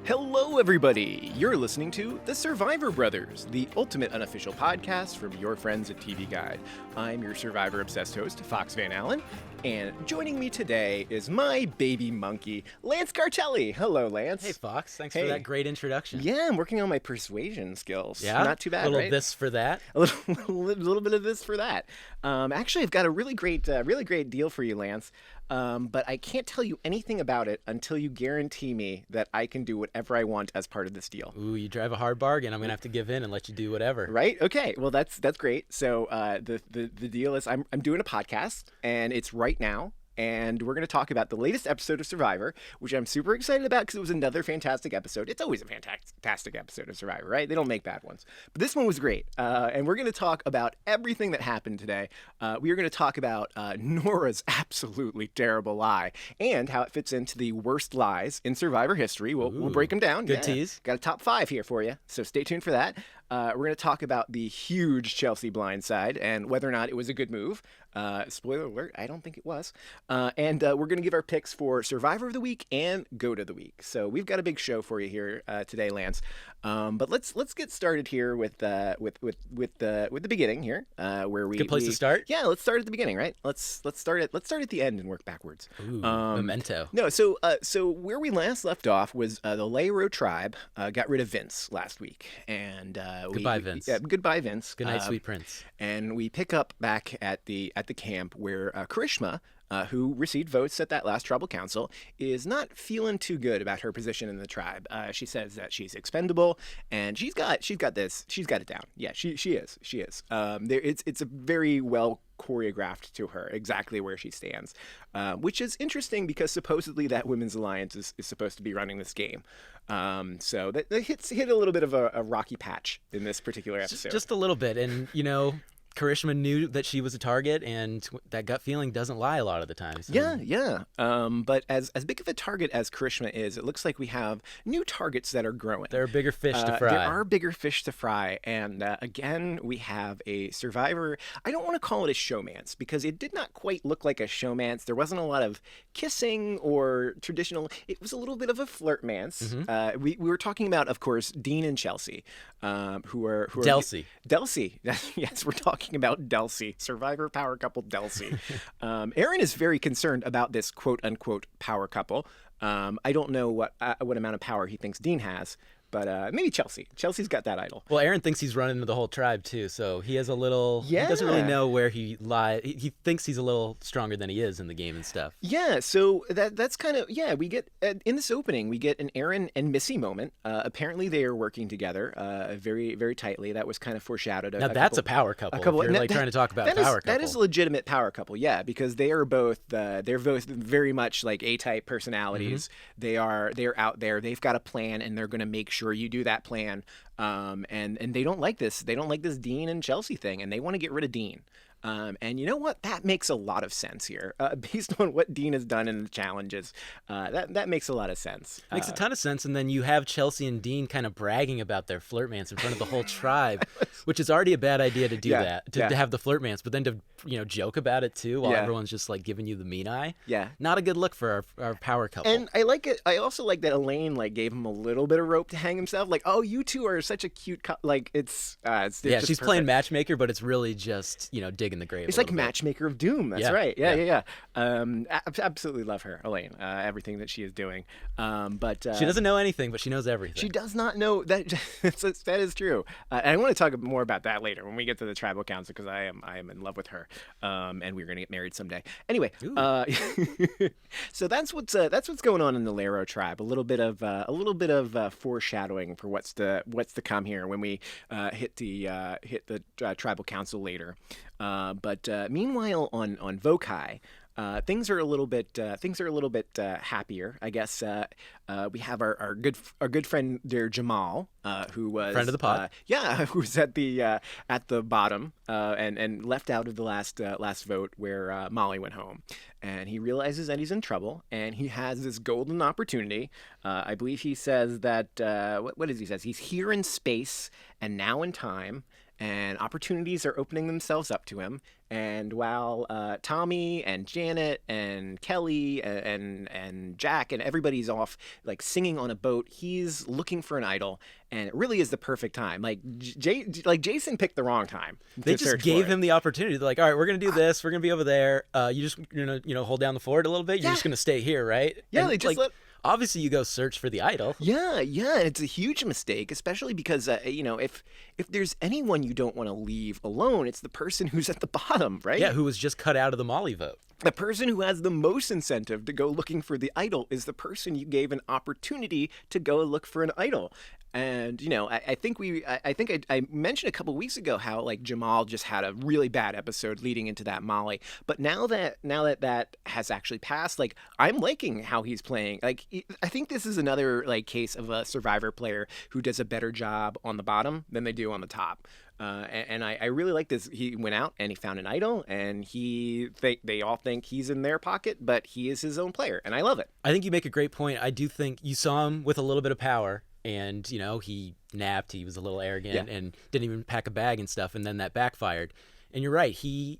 Hello, everybody! You're listening to The Survivor Brothers, the ultimate unofficial podcast from your friends at TV Guide. I'm your Survivor-obsessed host, Fox Van Allen, and joining me today is my baby monkey, Lance Cartelli. Hello, Lance. Hey, Fox. Thanks for that great introduction. Yeah, I'm working on my persuasion skills. Yeah? Not too bad, right? A little right? this for that. A little bit of this for that. Actually, I've got a really great deal for you, Lance. But I can't tell you anything about it until you guarantee me that I can do whatever I want as part of this deal. Ooh, you drive a hard bargain. I'm gonna have to give in and let you do whatever. Right? Okay. Well, that's great. So the deal is I'm doing a podcast, and it's right now. And we're going to talk about the latest episode of Survivor, which I'm super excited about because it was another fantastic episode. It's always a fantastic episode of Survivor, right? They don't make bad ones. But this one was great. And we're going to talk about everything that happened today. We are going to talk about Noura's absolutely terrible lie and how it fits into the worst lies in Survivor history. We'll break them down. Good tease. Got a top 5 here for you. So stay tuned for that. We're going to talk about the huge Chelsea blindside and whether or not it was a good move. Spoiler alert, I don't think it was. And we're going to give our picks for Survivor of the Week and Goat of the Week. So we've got a big show for you here today, Lance. But let's get started here with the beginning here, where we good place to start. Yeah, let's start at the beginning, right? Let's start at the end and work backwards. Ooh, memento. No, so where we last left off was the Lairo tribe got rid of Vince last week, and goodbye, Vince. Goodbye, Vince. Good night, sweet prince. And we pick up back at the camp where Karishma, who received votes at that last tribal council, is not feeling too good about her position in the tribe. She says that she's expendable, and she's got it down. Yeah, she is. It's a very well choreographed to her exactly where she stands, which is interesting because supposedly that women's alliance is supposed to be running this game. So that hit a little bit of a rocky patch in this particular episode. Just a little bit, and Karishma knew that she was a target, and that gut feeling doesn't lie a lot of the time. So. Yeah. But as big of a target as Karishma is, it looks like we have new targets that are growing. There are bigger fish to fry. There are bigger fish to fry. And again, we have a Survivor. I don't want to call it a showmance because it did not quite look like a showmance. There wasn't a lot of kissing or traditional. It was a little bit of a flirtmance. Mm-hmm. We were talking about, of course, Dean and Chelsea, who are Delcy. Yes, we're talking about Delcy, Survivor power couple Delcy. Aaron is very concerned about this quote-unquote power couple. I don't know what amount of power he thinks Dean has, but maybe Chelsea. Chelsea's got that idol. Well, Aaron thinks he's running the whole tribe, too, so he has a little... Yeah. He doesn't really know where he lies. He thinks he's a little stronger than he is in the game and stuff. Yeah, so that's kind of... Yeah, we get... in this opening, we get an Aaron and Missy moment. Apparently, they are working together very, very tightly. That was kind of foreshadowed. Now, that's a power couple. If you're trying to talk about a power couple. That is a legitimate power couple, yeah, because they are both... they're both very much like A-type personalities. Mm-hmm. They're out there. They've got a plan, and they're going to make sure you do that plan. And they don't like this. They don't like this Dean and Chelsea thing, and they want to get rid of Dean. And you know what? That makes a lot of sense here. Based on what Dean has done in the challenges, that makes a lot of sense. Makes a ton of sense. And then you have Chelsea and Dean kind of bragging about their flirtmance in front of the whole tribe, which is already a bad idea to do that, to have the flirtmance, but then to joke about it too while everyone's just like giving you the mean eye. Yeah. Not a good look for our power couple. And I like it. I also like that Elaine gave him a little bit of rope to hang himself. Like, oh, you two are such a cute it's she's perfect. playing matchmaker, but it's really just digging the grave. It's like matchmaker of doom. That's right. Yeah. Absolutely love her, Elaine. Everything that she is doing. But she doesn't know anything, but she knows everything. She does not know that. That is true. And I want to talk more about that later when we get to the tribal council because I am in love with her. And we're gonna get married someday. Anyway, so that's what's going on in the Lairo tribe. A little bit of foreshadowing for what's to come here when we hit the tribal council later. But meanwhile, on Vokai, things are a little bit happier, I guess. We have our good friend there, Jamal, who was friend of the pod. Who was at the bottom and left out of the last vote where Molly went home, and he realizes that he's in trouble, and he has this golden opportunity. I believe he says that what does he says? He's here in space and now in time. and opportunities are opening themselves up to him. And while Tommy and Janet and Kelly and Jack and everybody's off like singing on a boat, he's looking for an idol, and it really is the perfect time. Like Jason picked the wrong time. They just gave him the opportunity. They're like, all right, we're gonna do this. We're gonna be over there. You just hold down the fort a little bit. You're just gonna stay here, right? Yeah, and, they just let. Obviously, you go search for the idol. Yeah, it's a huge mistake, especially because if there's anyone you don't want to leave alone, it's the person who's at the bottom, right? Yeah, who was just cut out of the Molly vote. The person who has the most incentive to go looking for the idol is the person you gave an opportunity to go look for an idol. And I think I mentioned a couple weeks ago how like Jamal just had a really bad episode leading into that Molly. But now that has actually passed, like I'm liking how he's playing. Like I think this is another like case of a Survivor player who does a better job on the bottom than they do on the top. And I really like this. He went out and he found an idol, and they all think he's in their pocket, but he is his own player, and I love it. I think you make a great point. I do think you saw him with a little bit of power, and he napped. He was a little arrogant and didn't even pack a bag and stuff, and then that backfired. And you're right. He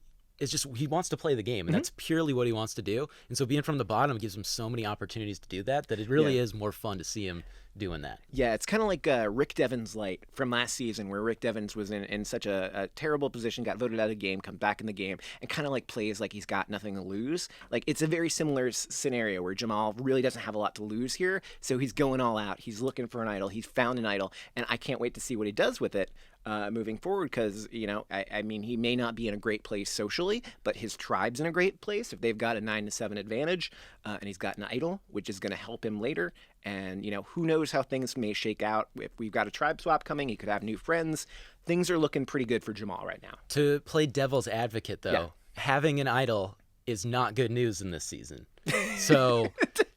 wants to play the game, and that's purely what he wants to do. And so being from the bottom gives him so many opportunities to do that it really is more fun to see him doing that. Yeah, it's kind of like Rick Devens light from last season, where Rick Devens was in such a terrible position, got voted out of the game, come back in the game, and kind of like plays like he's got nothing to lose. Like it's a very similar scenario where Jamal really doesn't have a lot to lose here, so he's going all out. He's looking for an idol. He's found an idol, and I can't wait to see what he does with it moving forward, because I mean, he may not be in a great place socially, but his tribe's in a great place if they've got a 9-7 advantage, and he's got an idol, which is going to help him later. And who knows how things may shake out. If we've got a tribe swap coming, he could have new friends. Things are looking pretty good for Jamal right now. To play devil's advocate, though, having an idol is not good news in this season. So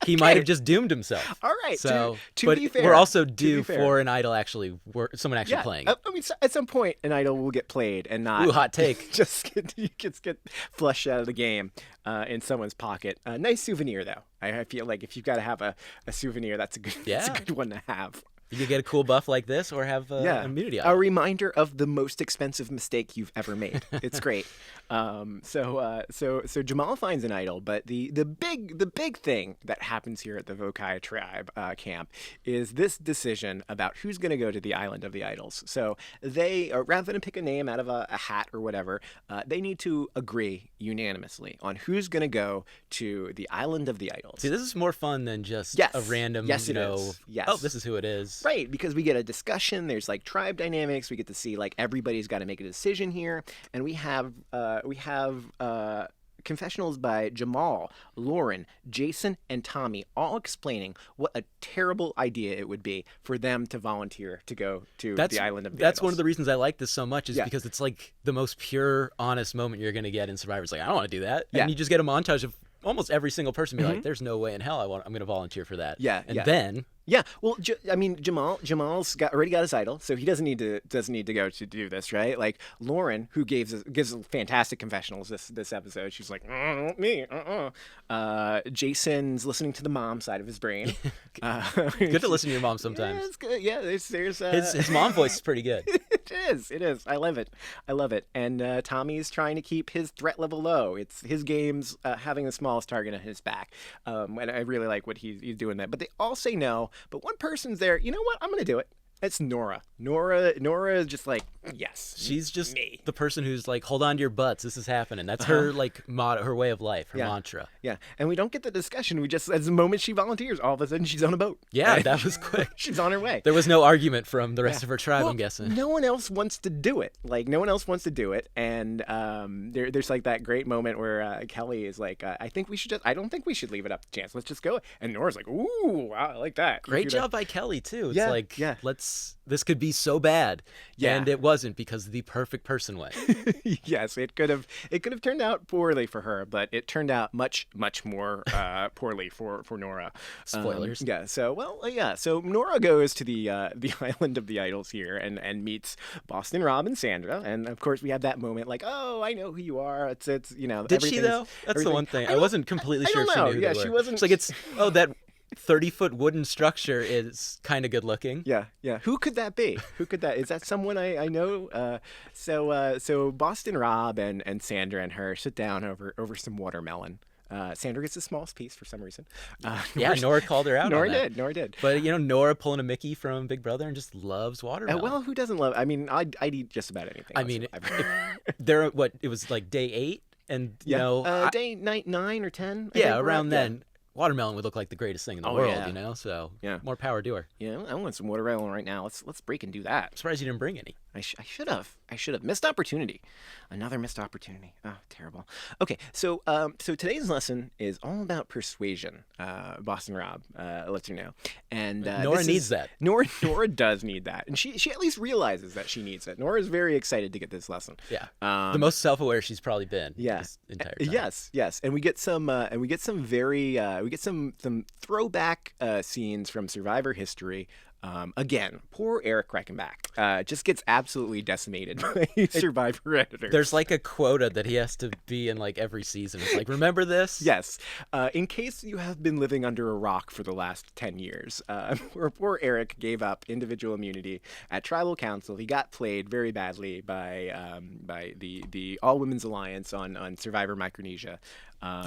he might have just doomed himself. All right. So, to be fair, we're also due for an idol someone actually playing. I mean, at some point, an idol will get played and not. Ooh, hot take. just get flushed out of the game in someone's pocket. Nice souvenir, though. I feel like if you've got to have a souvenir, that's a good one to have. You could get a cool buff like this, or have an immunity item. A reminder of the most expensive mistake you've ever made. It's great. So Jamal finds an idol, but the big thing that happens here at the Vokai tribe camp is this decision about who's going to go to the island of the idols. So they, rather than pick a name out of a hat or whatever, they need to agree unanimously on who's going to go to the island of the idols. See, this is more fun than just a random, it is. Yes. Oh, this is who it is. Right, because we get a discussion. There's like tribe dynamics. We get to see like everybody's got to make a decision here, and we have confessionals by Jamal, Lauren, Jason, and Tommy, all explaining what a terrible idea it would be for them to volunteer to go to the island of the That's idols. one of the reasons I like this so much, is because it's like the most pure, honest moment you're going to get in Survivor. It's like, I don't want to do that. And you just get a montage of almost every single person be like, there's no way in hell I'm going to volunteer for that. Then... Yeah, well, I mean, Jamal's already got his idol, so he doesn't need to go to do this, right? Like Lauren, who gives fantastic confessionals this episode, she's like, me, Jason's listening to the mom side of his brain. Good to listen to your mom sometimes. Yeah, it's good. Yeah, there's his mom voice is pretty good. It is. I love it. And Tommy's trying to keep his threat level low. It's his game's having the smallest target on his back, and I really like what he's doing that. But they all say no. But one person's there. You know what? I'm going to do it. It's Noura. Noura is just like, yes. She's just the person who's like, hold on to your butts. This is happening. That's her like motto, her way of life, her mantra. Yeah. And we don't get the discussion. We just, as the moment she volunteers, all of a sudden she's on a boat. Yeah, that was quick. She's on her way. There was no argument from the rest of her tribe, I'm guessing. No one else wants to do it. And there's like that great moment where Kelly is like, I don't think we should leave it up to chance. Let's just go. And Nora's like, ooh, wow, I like that. Great job by Kelly too. It's this could be so bad. Yeah. And it wasn't, because the perfect person went. Yes, it could have turned out poorly for her, but it turned out much more poorly for Noura. Spoilers. So Noura goes to the island of the idols here and meets Boston Rob and Sandra, and of course we have that moment like, oh, I know who you are. It's Did she though? That's the one thing. I wasn't completely sure if she knew who they were. She wasn't. It's like 30-foot wooden structure is kind of good looking. Yeah. Who could that be? Is that someone I know? So Boston Rob and Sandra and her sit down over some watermelon. Sandra gets the smallest piece for some reason. Nora called her out. Nora did. But Nora pulling a Mickey from Big Brother and just loves watermelon. Well, who doesn't love? I mean, I'd eat just about anything. I mean, it was like day 8, and day 9 or 10. Around then. Watermelon would look like the greatest thing in the world, so more power to her. Yeah, I want some watermelon right now. Let's break and do that. I'm surprised you didn't bring any. I should have. Missed opportunity. Another missed opportunity. Oh, terrible. Okay, so today's lesson is all about persuasion. Boston Rob lets you know, and Nora needs that. Nora does need that, and she at least realizes that she needs it. Nora's very excited to get this lesson. Yeah, the most self-aware she's probably been. Yeah, this entire time. Yes, and we get some throwback scenes from Survivor history. Again, poor Eric Reichenbach just gets absolutely decimated by Survivor editors. There's like a quota that he has to be in like every season. It's like, remember this? Yes. In case you have been living under a rock for the last 10 years, poor Eric gave up individual immunity at Tribal Council. He got played very badly by the All Women's Alliance on Survivor Micronesia.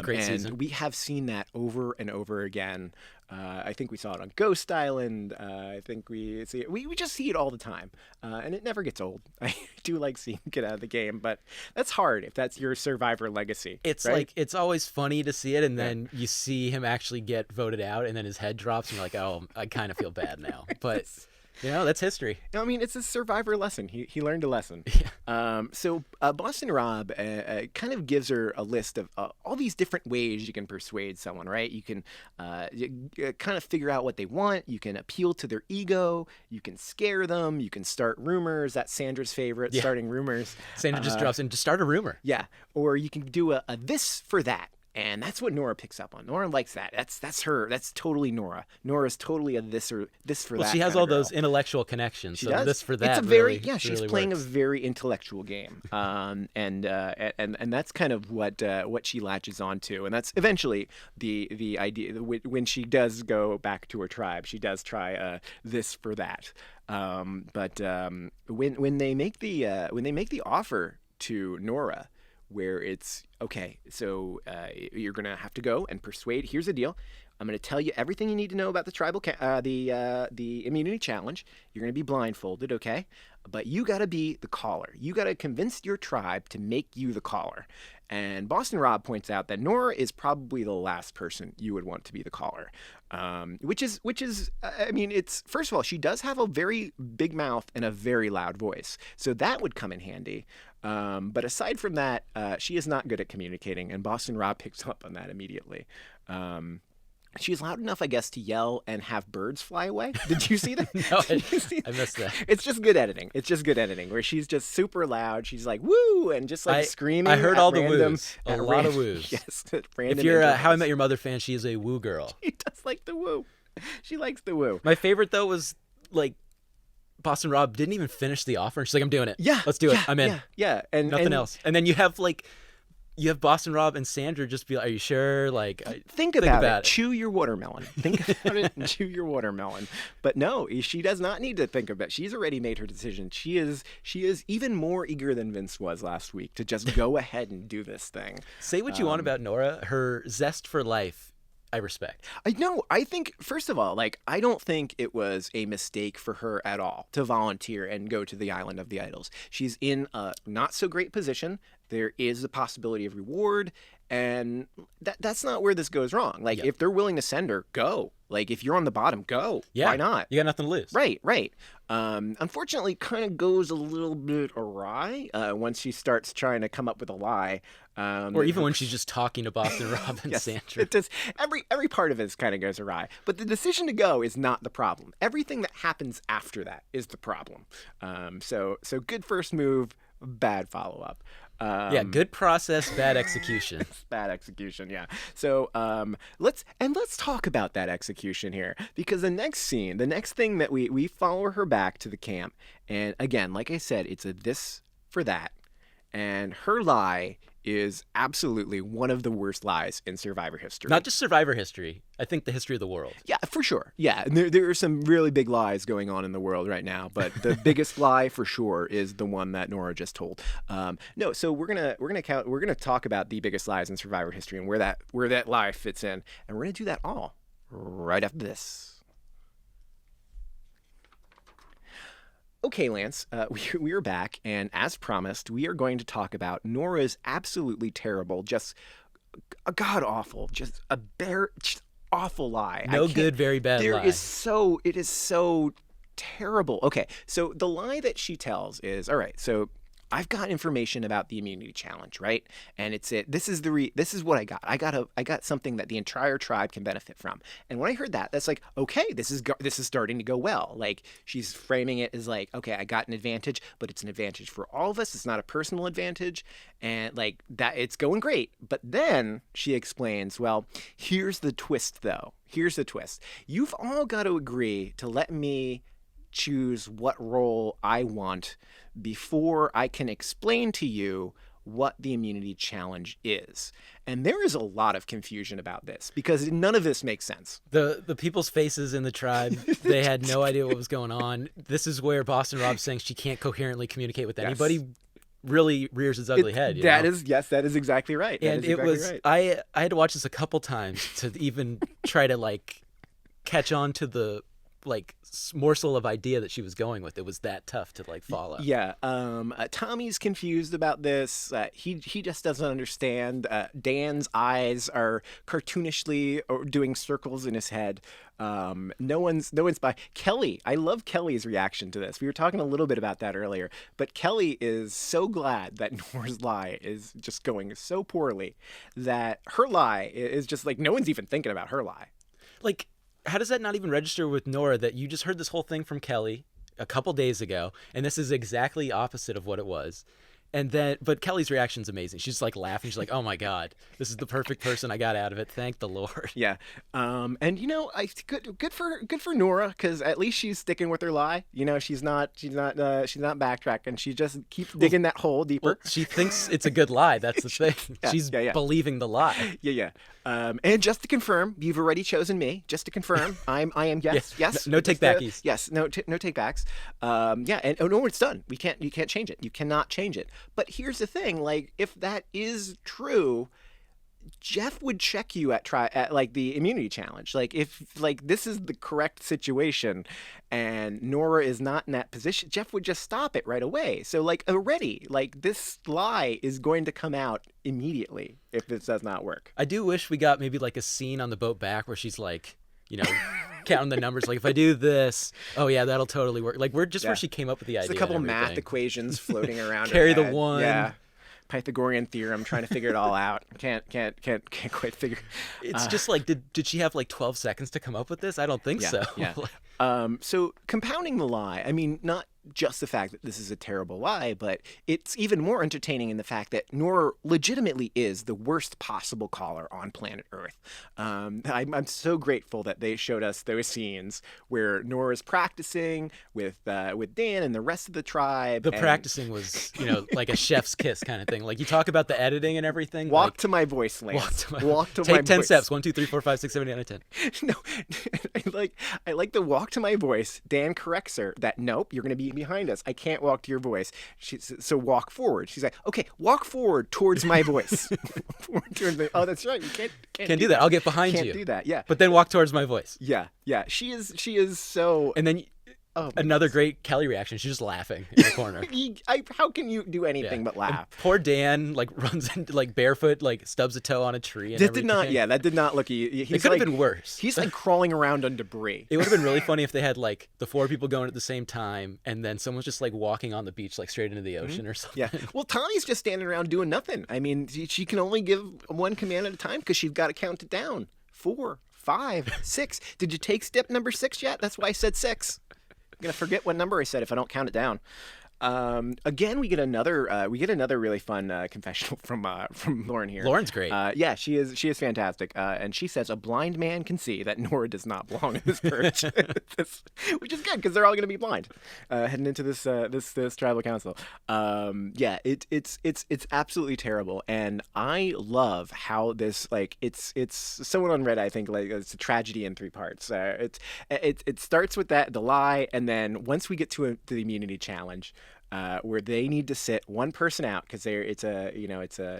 Great season. We have seen that over and over again. I think we saw it on Ghost Island. I think we see it. We just see it all the time, and it never gets old. I do like seeing him get out of the game, but that's hard if that's your Survivor legacy. It's right? like it's always funny to see it, and then you see him actually get voted out, and then his head drops, and you're like, oh, I kind of feel bad now. But that's history. I mean, it's a Survivor lesson. He learned a lesson. Yeah. So Boston Rob kind of gives her a list of all these different ways you can persuade someone, right? You can kind of figure out what they want. You can appeal to their ego. You can scare them. You can start rumors. That's Sandra's favorite, starting rumors. Sandra just drops in to start a rumor. Yeah. Or you can do a this for that. And that's what Noura picks up on. Noura likes that. That's her. That's totally Noura. Noura's totally a this for that. Well, she has all those intellectual connections. She so does. This for that. It's a very really, she's really playing works. a very intellectual game. And that's kind of what she latches onto. And that's eventually the idea when she does go back to her tribe. She does try this for that. But when they make the offer to Noura, where it's okay, so you're gonna have to go and persuade. Here's the deal: I'm gonna tell you everything you need to know about the tribal the immunity challenge. You're gonna be blindfolded, okay? But you gotta be the caller. You gotta convince your tribe to make you the caller. And Boston Rob points out that Noura is probably the last person you would want to be the caller, which is I mean, it's first of all, she does have a very big mouth and a very loud voice, so that would come in handy. But aside from that, she is not good at communicating, and Boston Rob picks up on that immediately. She's loud enough, I guess, to yell and have birds fly away. Did you see that? No, I missed that. It's just good editing. Where she's just super loud. She's like, woo, and just like screaming. I heard all the random, woos. A lot of woos. Yes. If you're a How I Met Your Mother fan, she is a woo girl. She does like the woo. She likes the woo. My favorite, though, was like Boston Rob didn't even finish the offer. And she's like, I'm doing it. Yeah. Let's do it. I'm in. Yeah. And nothing else. And then you have Boston Rob and Sandra just be like, are you sure? Like, think about it. Chew your watermelon. Think about it and chew your watermelon. But no, she does not need to think about it. She's already made her decision. She is even more eager than Vince was last week to just go ahead and do this thing. Say what you want about Noura. Her zest for life, I respect. I think, first of all, I don't think it was a mistake for her at all to volunteer and go to the Island of the Idols. She's in a not so great position. There is a possibility of reward, and that's not where this goes wrong. If they're willing to send her, go. If you're on the bottom, go. Yeah. Why not? You got nothing to lose. Right. Unfortunately, kind of goes a little bit awry once she starts trying to come up with a lie. Or even when she's just talking to Boston Rob and yes, Sandra. It does. Every part of it kind of goes awry. But the decision to go is not the problem. Everything that happens after that is the problem. So good first move, bad follow-up. Good process, bad execution. Bad execution, yeah. So let's talk about that execution here, because the next thing that we follow her back to the camp, and again, like I said, it's a this for that, and her lie is absolutely one of the worst lies in Survivor history. Not just Survivor history. I think the history of the world. Yeah, for sure. Yeah, and there are some really big lies going on in the world right now, but the biggest lie for sure is the one that Noura just told. No, so we're gonna talk about the biggest lies in Survivor history and where that lie fits in, and we're gonna do that all right after this. Okay, Lance, we are back, and as promised, we are going to talk about Noura's absolutely terrible, just a god-awful, just awful lie. No good, very bad lie. It is so terrible. Okay, so the lie that she tells is, all right, so I've got information about the immunity challenge, right? And this is what I got. I got something that the entire tribe can benefit from. And when I heard that, that's like, okay, this is starting to go well. Like, she's framing it as like, okay, I got an advantage, but it's an advantage for all of us. It's not a personal advantage, and like that, it's going great. But then she explains, well, here's the twist, though. Here's the twist. You've all got to agree to let me choose what role I want before I can explain to you what the immunity challenge is. And there is a lot of confusion about this because none of this makes sense. The people's faces in the tribe, they had no idea what was going on. This is where Boston Rob's saying she can't coherently communicate with anybody. Really rears its ugly head. That is exactly right. And it was right. I had to watch this a couple times to even try to like catch on to the like morsel of idea that she was going with. It was that tough to like follow. Yeah. Tommy's confused about this. He just doesn't understand. Dan's eyes are cartoonishly doing circles in his head. No one's by Kelly. I love Kelly's reaction to this. We were talking a little bit about that earlier, but Kelly is so glad that Nora's lie is just going so poorly that her lie is just like, no one's even thinking about her lie. Like, how does that not even register with Noura that you just heard this whole thing from Kelly a couple days ago, and this is exactly opposite of what it was? And then, but Kelly's reaction's amazing. She's like laughing. She's like, "Oh my God, this is the perfect person I got out of it. Thank the Lord." Yeah. And you know, good for Noura, because at least she's sticking with her lie. You know, she's not backtracking. She just keeps digging that hole deeper. Well, she thinks it's a good lie. That's the thing. She's believing the lie. Yeah. And just to confirm, you've already chosen me. Just to confirm, I am yes. No take backies. Yes. No take backs. Yeah. And no, it's done. You can't change it. You cannot change it. But here's the thing, like, if that is true, Jeff would check you at like the immunity challenge. Like, if like this is the correct situation and Noura is not in that position, Jeff would just stop it right away. So like already, like this lie is going to come out immediately if this does not work. I do wish we got maybe like a scene on the boat back where she's like, you know, counting the numbers. Like, if I do this, oh yeah, that'll totally work. Like, where she came up with the idea. There's a couple math equations floating around. Carry her the head. one. Yeah. Pythagorean theorem, trying to figure it all out. Can't quite figure. It's just like, did she have like 12 seconds to come up with this? I don't think so. Yeah. So compounding the lie, I mean, not just the fact that this is a terrible lie, but it's even more entertaining in the fact that Noura legitimately is the worst possible caller on planet Earth. I'm so grateful that they showed us those scenes where Nora's practicing with Dan and the rest of the tribe. The practicing was, you know, like a chef's kiss kind of thing. Like, you talk about the editing and everything. Walk like, to my voice, Lance. Walk to my voice. Take 10 steps. 1, 2, 3, 4, 5, 6, 7, 8, 9, 10. No, I like the walk to my voice. Dan corrects her that nope, you're going to be behind us. I can't walk to your voice. So walk forward. She's like, okay, walk forward towards my voice. Oh, that's right. You can't do that. I'll get behind you. Can't do that. Yeah. But then walk towards my voice. Yeah. She is so. And then another great Kelly reaction. She's just laughing in the corner. How can you do anything but laugh? And poor Dan like runs into like barefoot, like stubs a toe on a tree. And that did not look. It could have been worse. He's like crawling around on debris. It would have been really funny if they had like the 4 people going at the same time, and then someone's just like walking on the beach, like straight into the ocean or something. Yeah. Well, Tawny's just standing around doing nothing. I mean, she can only give one command at a time because she's got to count it down. 4, 5, 6. Did you take step number 6 yet? That's why I said 6. I'm gonna forget what number I said if I don't count it down. Again, we get another really fun confessional from Lauren here. Lauren's great. Yeah, she is fantastic. And she says a blind man can see that Noura does not belong in this perch, which is good because they're all going to be blind heading into this tribal council. It's absolutely terrible, and I love how this it's someone on Reddit, I think, it's a tragedy in 3 parts. It starts with the lie, and then once we get to the immunity challenge. Where they need to sit one person out because it's a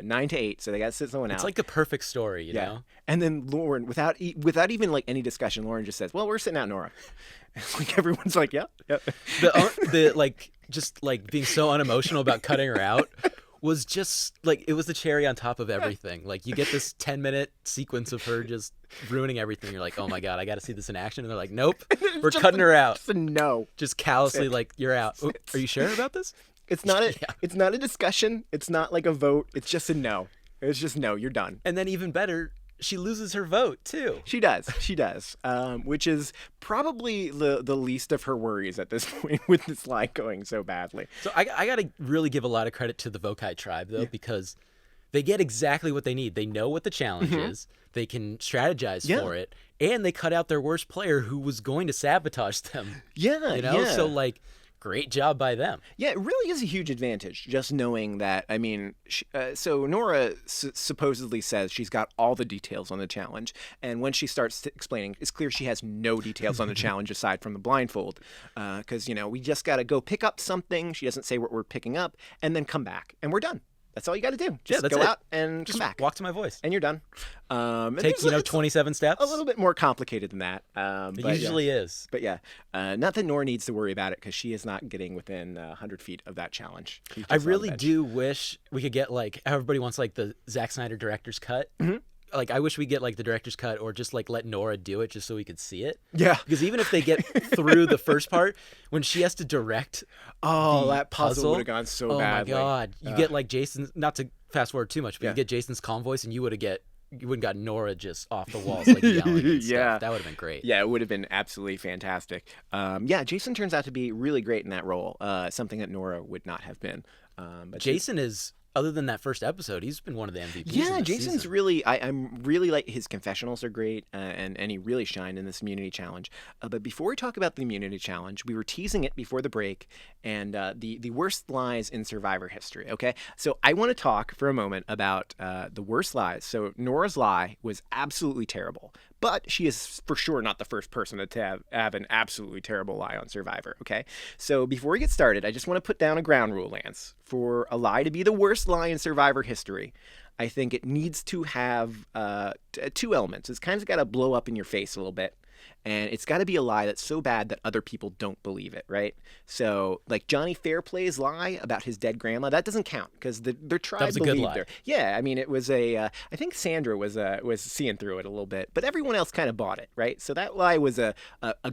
9 to 8, so they got to sit someone out. It's like the perfect story, you know. And then Lauren, without even like any discussion, Lauren just says, "Well, we're sitting out Noura." Like everyone's like, "Yep." Just being so unemotional about cutting her out was just like it was the cherry on top of everything. Like you get this 10-minute sequence of her just ruining everything. You're like, oh my god, I got to see this in action. And they're like, nope, we're cutting her out. Just a no. Just callously like, you're out. Oh, are you sure about this? It's not a discussion. It's not like a vote. It's just a no. It's just no. You're done. And then even better, she loses her vote too. She does, which is probably the least of her worries at this point with this lie going so badly. So I got to really give a lot of credit to the Vokai tribe though, because they get exactly what they need. They know what the challenge is. They can strategize for it, and they cut out their worst player who was going to sabotage them. So like. Great job by them. Yeah, it really is a huge advantage just knowing that. I mean, so Noura supposedly says she's got all the details on the challenge. And when she starts explaining, it's clear she has no details on the challenge aside from the blindfold. Because, we just got to go pick up something. She doesn't say what we're picking up and then come back. And we're done. That's all you got to do. Just go out and come back. Walk to my voice. And you're done. Take, 27 steps. A little bit more complicated than that. It usually is. But yeah, not that Noura needs to worry about it because she is not getting within 100 feet of that challenge. I really do wish we could get everybody wants the Zack Snyder director's cut. Mm-hmm. I wish we get the director's cut or just let Noura do it just so we could see it. Yeah. Because even if they get through the first part, when she has to direct that puzzle would have gone so badly. Oh my god. You get Jason, not to fast forward too much, but you get Jason's calm voice and you wouldn't got Noura just off the walls yelling and stuff. That would have been great. Yeah, it would have been absolutely fantastic. Jason turns out to be really great in that role. Something that Noura would not have been. But Jason is... Other than that first episode, he's been one of the MVPs. Yeah, Jason's season. really. I'm really his confessionals are great, and he really shined in this immunity challenge. But before we talk about the immunity challenge, we were teasing it before the break, and the worst lies in Survivor history. Okay, so I want to talk for a moment about the worst lies. So Noura's lie was absolutely terrible, but she is for sure not the first person to have an absolutely terrible lie on Survivor. Okay, so before we get started, I just want to put down a ground rule, Lance. For a lie to be the worst lie in Survivor history, I think it needs to have 2 elements. It's kind of got to blow up in your face a little bit, and it's got to be a lie that's so bad that other people don't believe it, right? So, Johnny Fairplay's lie about his dead grandma, that doesn't count because their tribe believed her. Yeah, I mean, it was I think Sandra was seeing through it a little bit, but everyone else kind of bought it, right? So that lie was a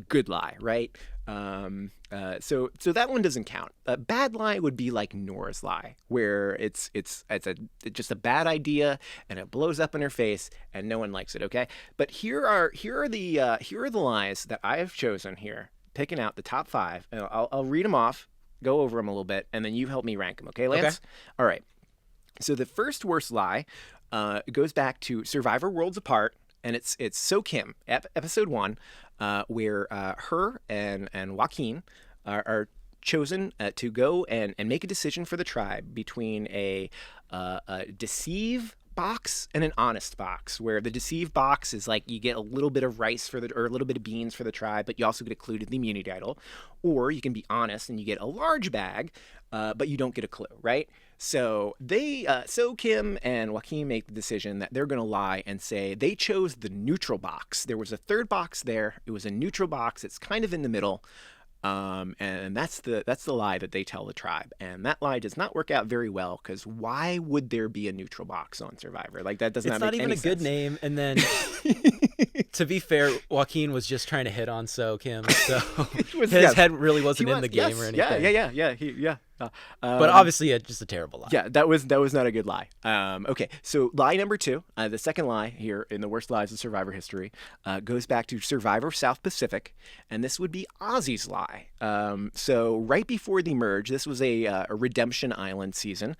good lie, right? So that one doesn't count. A bad lie would be like Noura's lie, where it's just a bad idea and it blows up in her face and no one likes it. Okay, but here are the lies that I have chosen here, picking out the top 5. And I'll read them off, go over them a little bit, and then you help me rank them. Okay, Lance? Okay. All right. So the first worst lie goes back to Survivor Worlds Apart, and it's So Kim, episode 1. Where her and Joaquin are chosen to go and make a decision for the tribe between a deceive box and an honest box, where the deceive box is you get a little bit of rice or a little bit of beans for the tribe, but you also get included the immunity idol, or you can be honest and you get a large bag, but you don't get a clue, right? So So Kim and Joaquin make the decision that they're going to lie and say they chose the neutral box. There was a third box there. It was a neutral box. It's kind of in the middle. And that's the lie that they tell the tribe. And that lie does not work out very well, because why would there be a neutral box on Survivor? That does not make any sense. It's not even a good name. And then, to be fair, Joaquin was just trying to hit on So Kim, so his head really wasn't in the game or anything. Yeah. But obviously, just a terrible lie. Yeah, that was not a good lie. Okay, so lie number 2, the second lie here in the worst lies of Survivor history, goes back to Survivor South Pacific, and this would be Ozzy's lie. So right before the merge, this was a Redemption Island season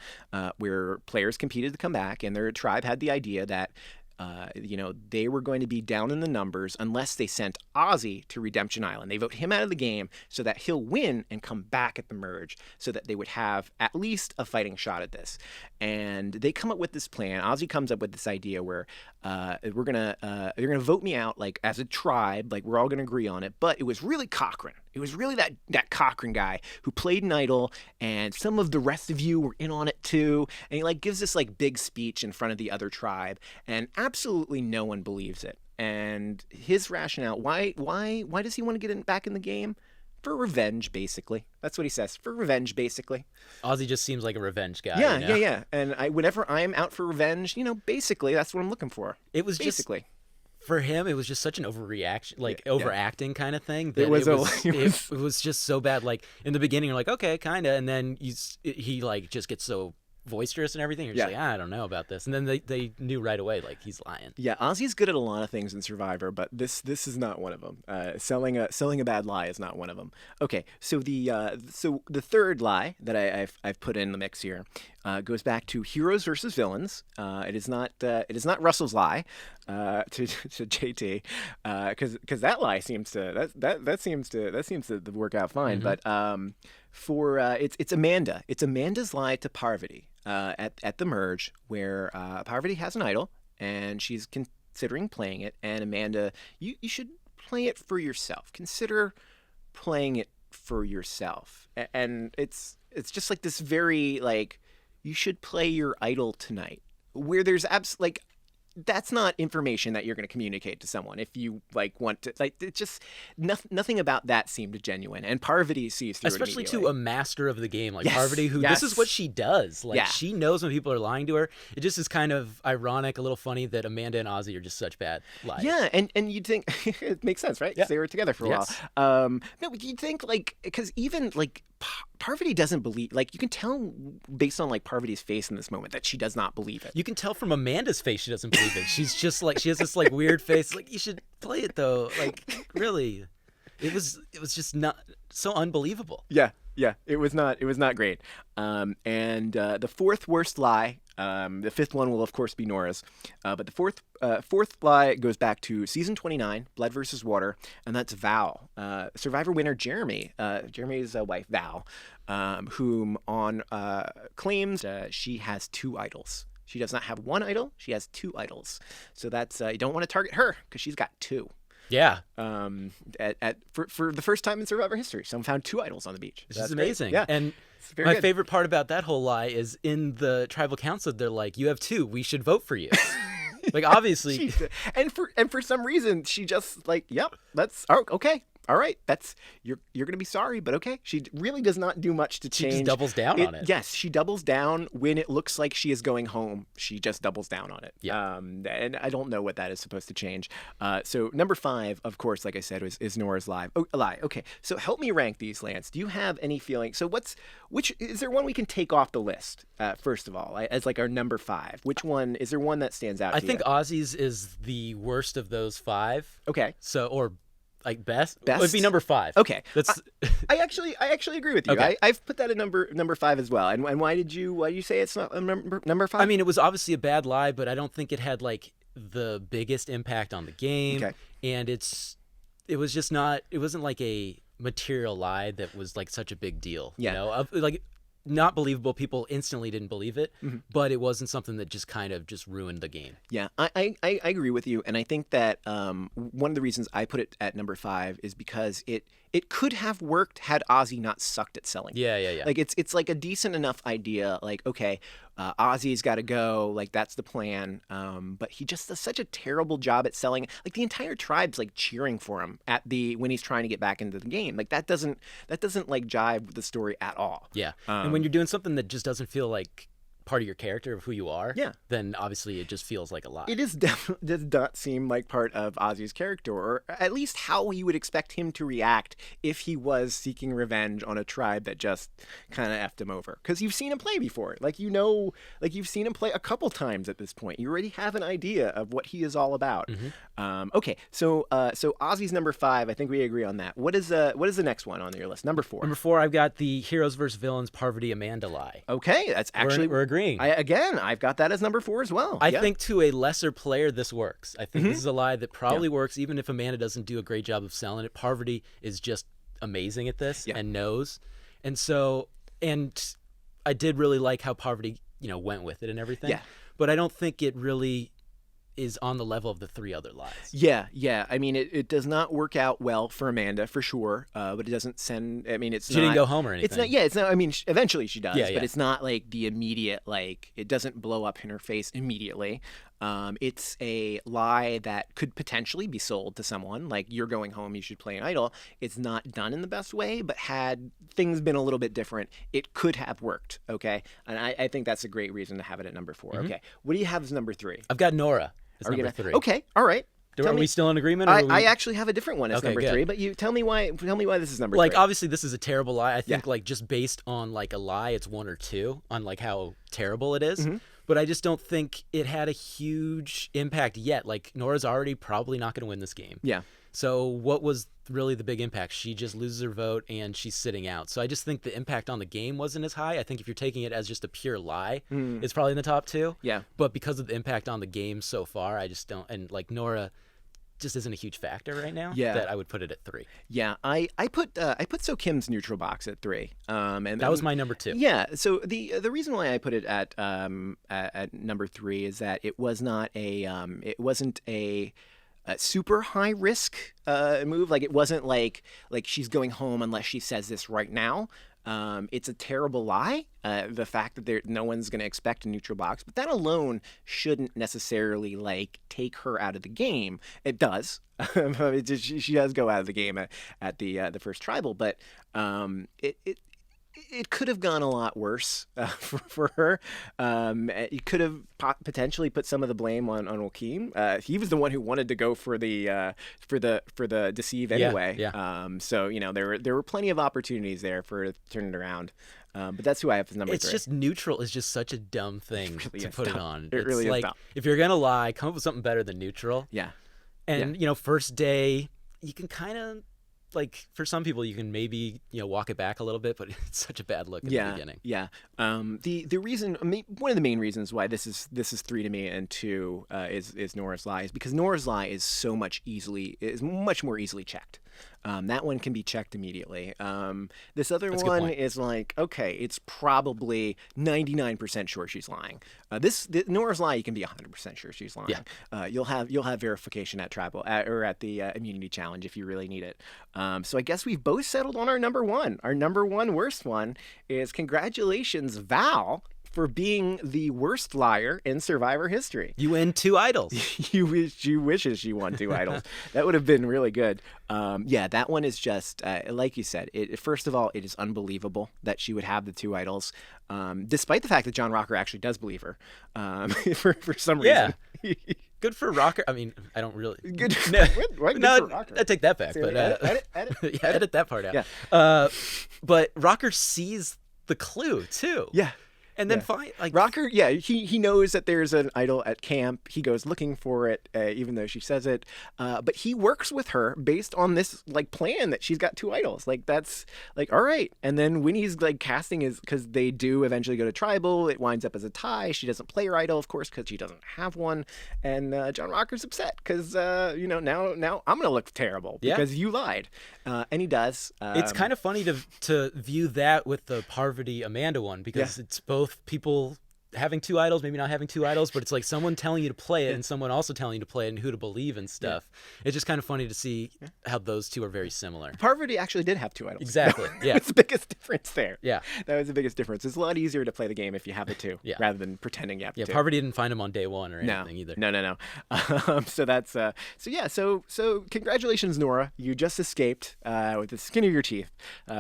where players competed to come back, and their tribe had the idea that they were going to be down in the numbers unless they sent Ozzy to Redemption Island. They vote him out of the game so that he'll win and come back at the merge so that they would have at least a fighting shot at this. And they come up with this plan. Ozzy comes up with this idea where they're gonna vote me out like as a tribe, like we're all gonna agree on it. But it was really Cochran. It was really that Cochran guy who played an idol, and some of the rest of you were in on it too. And he like gives this like big speech in front of the other tribe, and absolutely no one believes it. And his rationale, why does he want to get back in the game? For revenge, basically. That's what he says. For revenge, basically. Ozzy just seems like a revenge guy. Yeah, you know? yeah. And whenever I'm out for revenge, basically that's what I'm looking for. It was basically. For him, it was just such an overreaction, like overacting kind of thing. That it was just so bad. Like in the beginning, you're like, okay, kind of, and then he like just gets so boisterous and everything. You're just like, I don't know about this. And then they knew right away, like, he's lying. Yeah, Ozzy's good at a lot of things in Survivor, but this is not one of them. Selling a bad lie is not one of them. Okay, so the third lie that I've put in the mix here goes back to heroes versus villains. It is not Russell's lie to JT because that lie seems to work out fine. Mm-hmm. But it's Amanda. It's Amanda's lie to Parvati at the merge where Parvati has an idol and she's considering playing it, and Amanda, you should play it for yourself. Consider playing it for yourself. And it's just like this very like, you should play your idol tonight, where there's that's not information that you're going to communicate to someone if you like want to. Like, it's just nothing about that seemed genuine, and Parvati sees through especially it to a master of the game like Parvati, who this is what she does. Like, she knows when people are lying to her. It just is kind of ironic, a little funny that Amanda and Ozzy are just such bad liars. Yeah, and you'd think it makes sense, right? Yeah, they were together for a while. No, but you'd think like, because even like Parvati doesn't believe, like, you can tell based on like Parvati's face in this moment that she does not believe it. You can tell from Amanda's face she doesn't believe it. She's just like, she has this like weird face, like, you should play it though. Like, really, it was just not so unbelievable. Yeah, it was not great. And the fourth worst lie, the fifth one will of course be Noura's, but the fourth lie goes back to season 29, Blood versus Water, and that's Val, Survivor winner Jeremy's wife Val, whom claims she has two idols. She does not have one idol; she has two idols. So that's you don't want to target her because she's got two. Yeah. For the first time in Survivor history, someone found two idols on the beach. This is amazing. Great. Yeah. And my favorite part about that whole lie is in the tribal council, they're like, you have two, we should vote for you. Like, obviously. and for some reason, she just like, yep, that's okay. All right, that's you're gonna be sorry, but okay. She really does not do much to change. She just doubles down on it. Yes, she doubles down when it looks like she is going home. She just doubles down on it. Yeah. And I don't know what that is supposed to change. So number 5, of course, like I said, is Noura's lie. Okay, so help me rank these, Lance. Do you have any feeling? So which is there one we can take off the list? First of all, as like our number 5. Which one is there? One that stands out? I think Ozzy's is the worst of those 5. Okay. So like best would be number 5. Okay, that's. I actually agree with you. Okay. I've put that at number 5 as well. And why did you say it's not number 5? I mean, it was obviously a bad lie, but I don't think it had like the biggest impact on the game. Okay. And it was just not. It wasn't like a material lie that was like such a big deal. Yeah. You know, like, not believable. People instantly didn't believe it, but it wasn't something that just kind of just ruined the game. Yeah, I agree with you, and I think that one of the reasons I put it at number 5 is because it could have worked had Ozzy not sucked at selling. Yeah. Like, it's like a decent enough idea. Like, okay, Ozzy's got to go. Like, that's the plan. But he just does such a terrible job at selling. Like, the entire tribe's like cheering for him when he's trying to get back into the game. Like, that doesn't like jive with the story at all. Yeah, and when you're doing something that just doesn't feel like part of your character of who you are, then obviously it just feels like a lie. It definitely does not seem like part of Ozzy's character, or at least how you would expect him to react if he was seeking revenge on a tribe that just kind of effed him over. Because you've seen him play before. Like, you've seen him play a couple times at this point. You already have an idea of what he is all about. Okay, so Ozzy's number 5. I think we agree on that. What is the next one on your list? Number 4. Number 4, I've got the heroes versus villains Parvati Amanda lie. Okay, that's actually we're agreeing agreeing. I've got that as number 4 as well. I think to a lesser player, this works. I think Mm-hmm. this is a lie that probably works, even if Amanda doesn't do a great job of selling it. Parvati is just amazing at this and knows. And so, and I did really like how Parvati, went with it and everything. Yeah. But I don't think it really is on the level of the 3 other lies. Yeah. I mean, it does not work out well for Amanda for sure, but it doesn't send. I mean, she didn't go home or anything. It's not. Yeah, it's not. I mean, eventually she does, Yeah. but it's not like the immediate. Like it doesn't blow up in her face immediately. It's a lie that could potentially be sold to someone. Like you're going home, you should play an idol. It's not done in the best way, but had things been a little bit different, it could have worked. Okay, and I think that's a great reason to have it at number 4. Okay, what do you have as number 3? I've got Noura as number 3. Okay, all right. Are we still in agreement? I actually have a different one as Okay, number good. 3, but you tell me why this is number 3. Like obviously this is a terrible lie. I think like just based on like a lie, it's 1 or 2 on like how terrible it is. Mm-hmm. But I just don't think it had a huge impact yet. Like Nora's already probably not going to win this game. Yeah. So what was really the big impact? She just loses her vote and she's sitting out. So I just think the impact on the game wasn't as high. I think if you're taking it as just a pure lie, it's probably in the top 2. Yeah. But because of the impact on the game so far, I just don't. And like Noura just isn't a huge factor right now. Yeah. That I would put it at 3. Yeah, I put So Kim's neutral box at 3. And that was my number 2. Yeah. So the reason why I put it at number 3 is that it was not it wasn't a super high risk move. Like it wasn't like she's going home unless she says this right now. It's a terrible lie. The fact that no one's going to expect a neutral box, but that alone shouldn't necessarily like take her out of the game. It does. She does go out of the game at the first tribal, but it could have gone a lot worse for her. You could have potentially put some of the blame on Joaquim. He was the one who wanted to go for the deceive anyway. Yeah. So there were plenty of opportunities there for turning it around. But that's who I have as number 3. It's just neutral is just such a dumb thing to put it on. It really like, is dumb. If you're gonna lie, come up with something better than neutral. Yeah. And first day, you can kind of. Like for some people, you can maybe walk it back a little bit, but it's such a bad look at the beginning. Yeah. The reason, one of the main reasons why this is 3 to me and 2 is Nora's lie is because Nora's lie is much more easily checked. That one can be checked immediately. This other one is like, okay, it's probably 99% sure she's lying. Nora's lie, you can be 100% sure she's lying. Yeah. You'll have verification at tribal or at the immunity challenge if you really need it. So I guess we've both settled on our number 1. Our number 1 worst one is congratulations, Val, for being the worst liar in Survivor history. You win 2 idols. She wishes she won 2 idols. That would have been really good. That one is just like you said. First of all, it is unbelievable that she would have the 2 idols, despite the fact that John Rocker actually does believe her for some reason. Yeah. Good for Rocker. I mean, I don't really. Good for Rocker. I take that back. So but edit that part out. Yeah. But Rocker sees the clue too. Yeah. And then Rocker, he knows that there's an idol at camp. He goes looking for it, even though she says it. But he works with her based on this plan that she's got 2 idols. Like that's like all right. And then when he's like casting because they do eventually go to tribal, it winds up as a tie. She doesn't play her idol, of course, because she doesn't have one. And John Rocker's upset because now I'm gonna look terrible because you lied. And he does. It's kind of funny to view that with the Parvati Amanda one because it's both people having 2 idols, maybe not having 2 idols, but it's like someone telling you to play it and someone also telling you to play it and who to believe and stuff. It's just kind of funny to see how those 2 are very similar. Parvati actually did have 2 idols. Exactly. Yeah. That's the biggest difference there. Yeah. That was the biggest difference. It's a lot easier to play the game if you have the 2 rather than pretending you have 2. Yeah, Parvati didn't find them on day 1 or anything either. No. So that's so congratulations, Noura. You just escaped with the skin of your teeth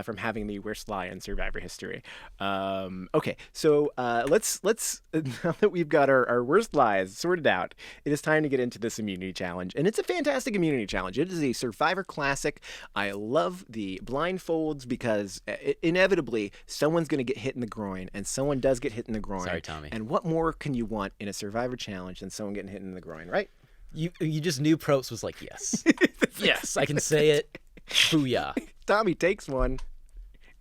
from having the worst lie in Survivor history. Okay, so let's now that we've got our worst lies sorted out, it is time to get into this immunity challenge. And it's a fantastic immunity challenge. It is a Survivor classic. I love the blindfolds because inevitably someone's going to get hit in the groin, and someone does get hit in the groin. Sorry, Tommy. And what more can you want in a Survivor challenge than someone getting hit in the groin, right? You just knew Probst was like, yes. Yes, I can say it. Booyah. Tommy takes one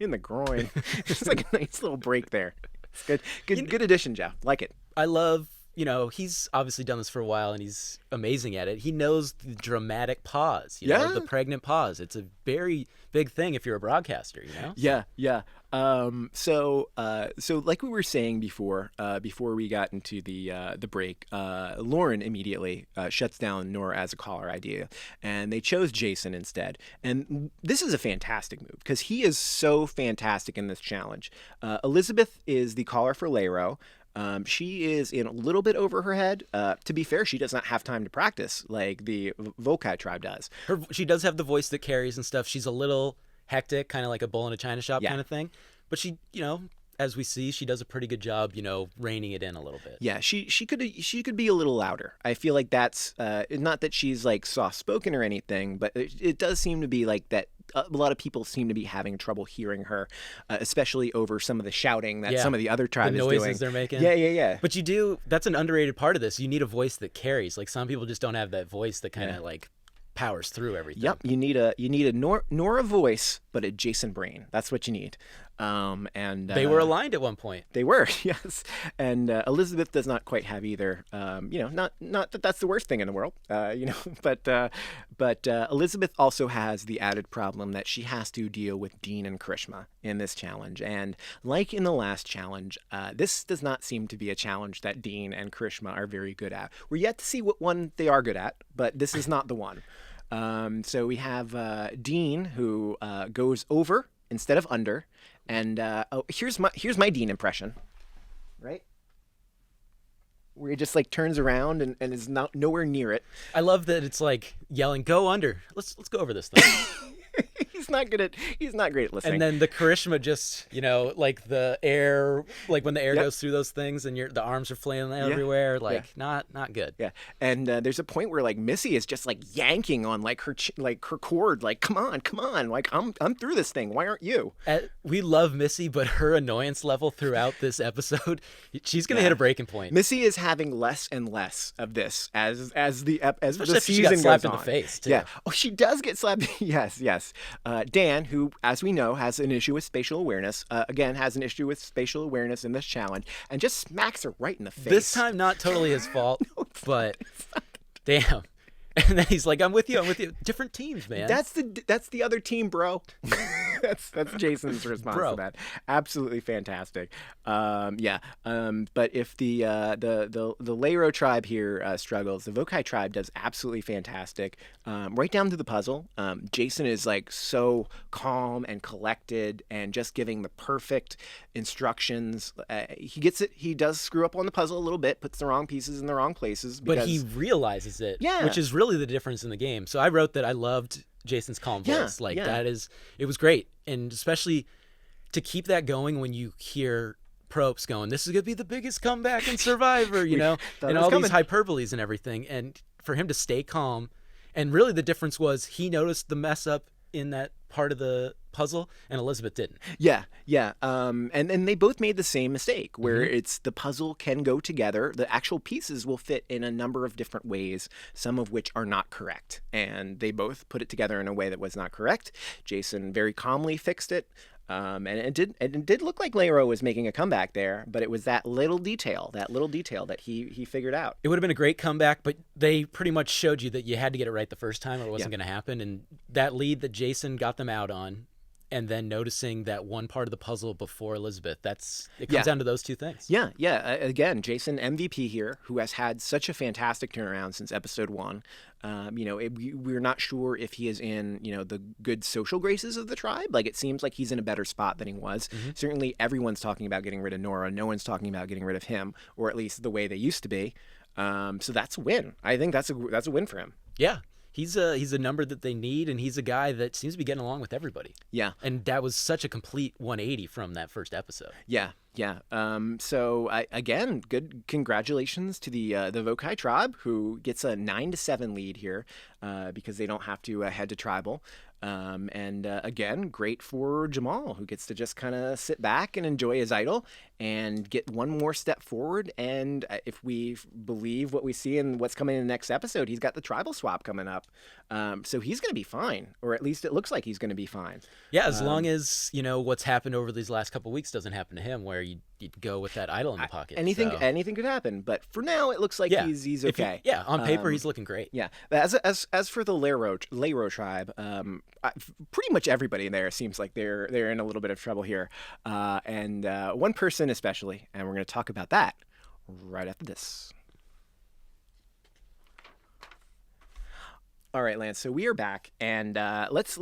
in the groin. It's like a nice little break there. It's good addition, Jeff. Like it. I love, he's obviously done this for a while and he's amazing at it. He knows the dramatic pause, the pregnant pause. It's a very big thing if you're a broadcaster, Yeah. So like we were saying before we got into the break, Lauren immediately shuts down Noura as a caller idea, and they chose Jason instead. And this is a fantastic move because he is so fantastic in this challenge. Elizabeth is the caller for Lairo. She is in a little bit over her head. To be fair, she does not have time to practice like the Vokai tribe does. She does have the voice that carries and stuff. She's a little hectic, kind of like a bull in a china shop kind of thing. But she, as we see, she does a pretty good job, reining it in a little bit. Yeah, she could be a little louder. I feel like that's not that she's like soft spoken or anything, but it does seem to be like that. A lot of people seem to be having trouble hearing her, especially over some of the shouting that some of the other tribe is doing. The noises they're making. Yeah. But that's an underrated part of this. You need a voice that carries. Like some people just don't have that voice that kind of like powers through everything. Yep, you need a Noura voice, but a Jason brain. That's what you need. And they were aligned at one point. They were, yes. And Elizabeth does not quite have either. Not that that's the worst thing in the world, but Elizabeth also has the added problem that she has to deal with Dean and Karishma in this challenge. And like in the last challenge, this does not seem to be a challenge that Dean and Karishma are very good at. We're yet to see what one they are good at, but this is not the one. So we have Dean who goes over instead of under. And here's my Dean impression, right? Where he just like turns around and is nowhere near it. I love that it's like yelling, "Go under! Let's go over this thing." He's not great at listening. And then the Karishma just, like the air, like when the air goes through those things and the arms are flailing everywhere, not good. Yeah. And there's a point where like Missy is just like yanking on like her cord, like come on, like I'm through this thing. Why aren't you? We love Missy, but her annoyance level throughout this episode, she's gonna hit a breaking point. Missy is having less and less of this as the Especially the if she got season slapped goes in on. the face too. Yeah. Oh, she does get slapped. Yes. Dan, who, as we know, has an issue with spatial awareness, again, has an issue with spatial awareness in this challenge, and just smacks her right in the face. This time, not totally his fault, but damn. And then he's like, I'm with you. Different teams, man. That's the other team, bro. that's Jason's response to that. Absolutely fantastic. But if the Lairo tribe here struggles, the Vokai tribe does absolutely fantastic. Right down to the puzzle. Jason is like so calm and collected and just giving the perfect instructions. He gets it. He does screw up on the puzzle a little bit, puts the wrong pieces in the wrong places. But he realizes it, which is really the difference in the game. So I wrote that I loved Jason's calm voice. It was great. And especially to keep that going when you hear Probst going, this is going to be the biggest comeback in Survivor, and all these hyperboles and everything. And for him to stay calm. And really the difference was he noticed the mess up in that part of the puzzle and Elizabeth didn't. Yeah. And they both made the same mistake where it's the puzzle can go together. The actual pieces will fit in a number of different ways, some of which are not correct. And they both put it together in a way that was not correct. Jason very calmly fixed it. And it did look like Lairo was making a comeback there, but it was that little detail that he figured out. It would have been a great comeback, but they pretty much showed you that you had to get it right the first time or it wasn't going to happen. And that lead that Jason got them out on, and then noticing that one part of the puzzle before Elizabeth, it comes down to those two things. Yeah. Again, Jason, MVP here, who has had such a fantastic turnaround since episode 1. We're not sure if he is in, the good social graces of the tribe. Like, it seems like he's in a better spot than he was. Certainly, everyone's talking about getting rid of Noura. No one's talking about getting rid of him, or at least the way they used to be. So that's a win. I think that's a win for him. Yeah. He's a number that they need, and he's a guy that seems to be getting along with everybody. Yeah. And that was such a complete 180 from that first episode. Yeah. So again, good congratulations to the Vokai tribe, who gets a 9-7 lead here because they don't have to head to tribal. And again, great for Jamal, who gets to just kind of sit back and enjoy his idol and get one more step forward. And if we believe what we see in what's coming in the next episode, he's got the tribal swap coming up. So he's going to be fine, or at least it looks like he's going to be fine. Yeah, as long as, what's happened over these last couple of weeks doesn't happen to him, where you you'd go with that idol in the pocket. Anything could happen, but for now it looks like he's okay. On paper he's looking great. Yeah. As for the Lairo tribe, pretty much everybody in there seems like they're in a little bit of trouble here, and one person especially, and we're going to talk about that right after this. All right, Lance. So we are back, and let's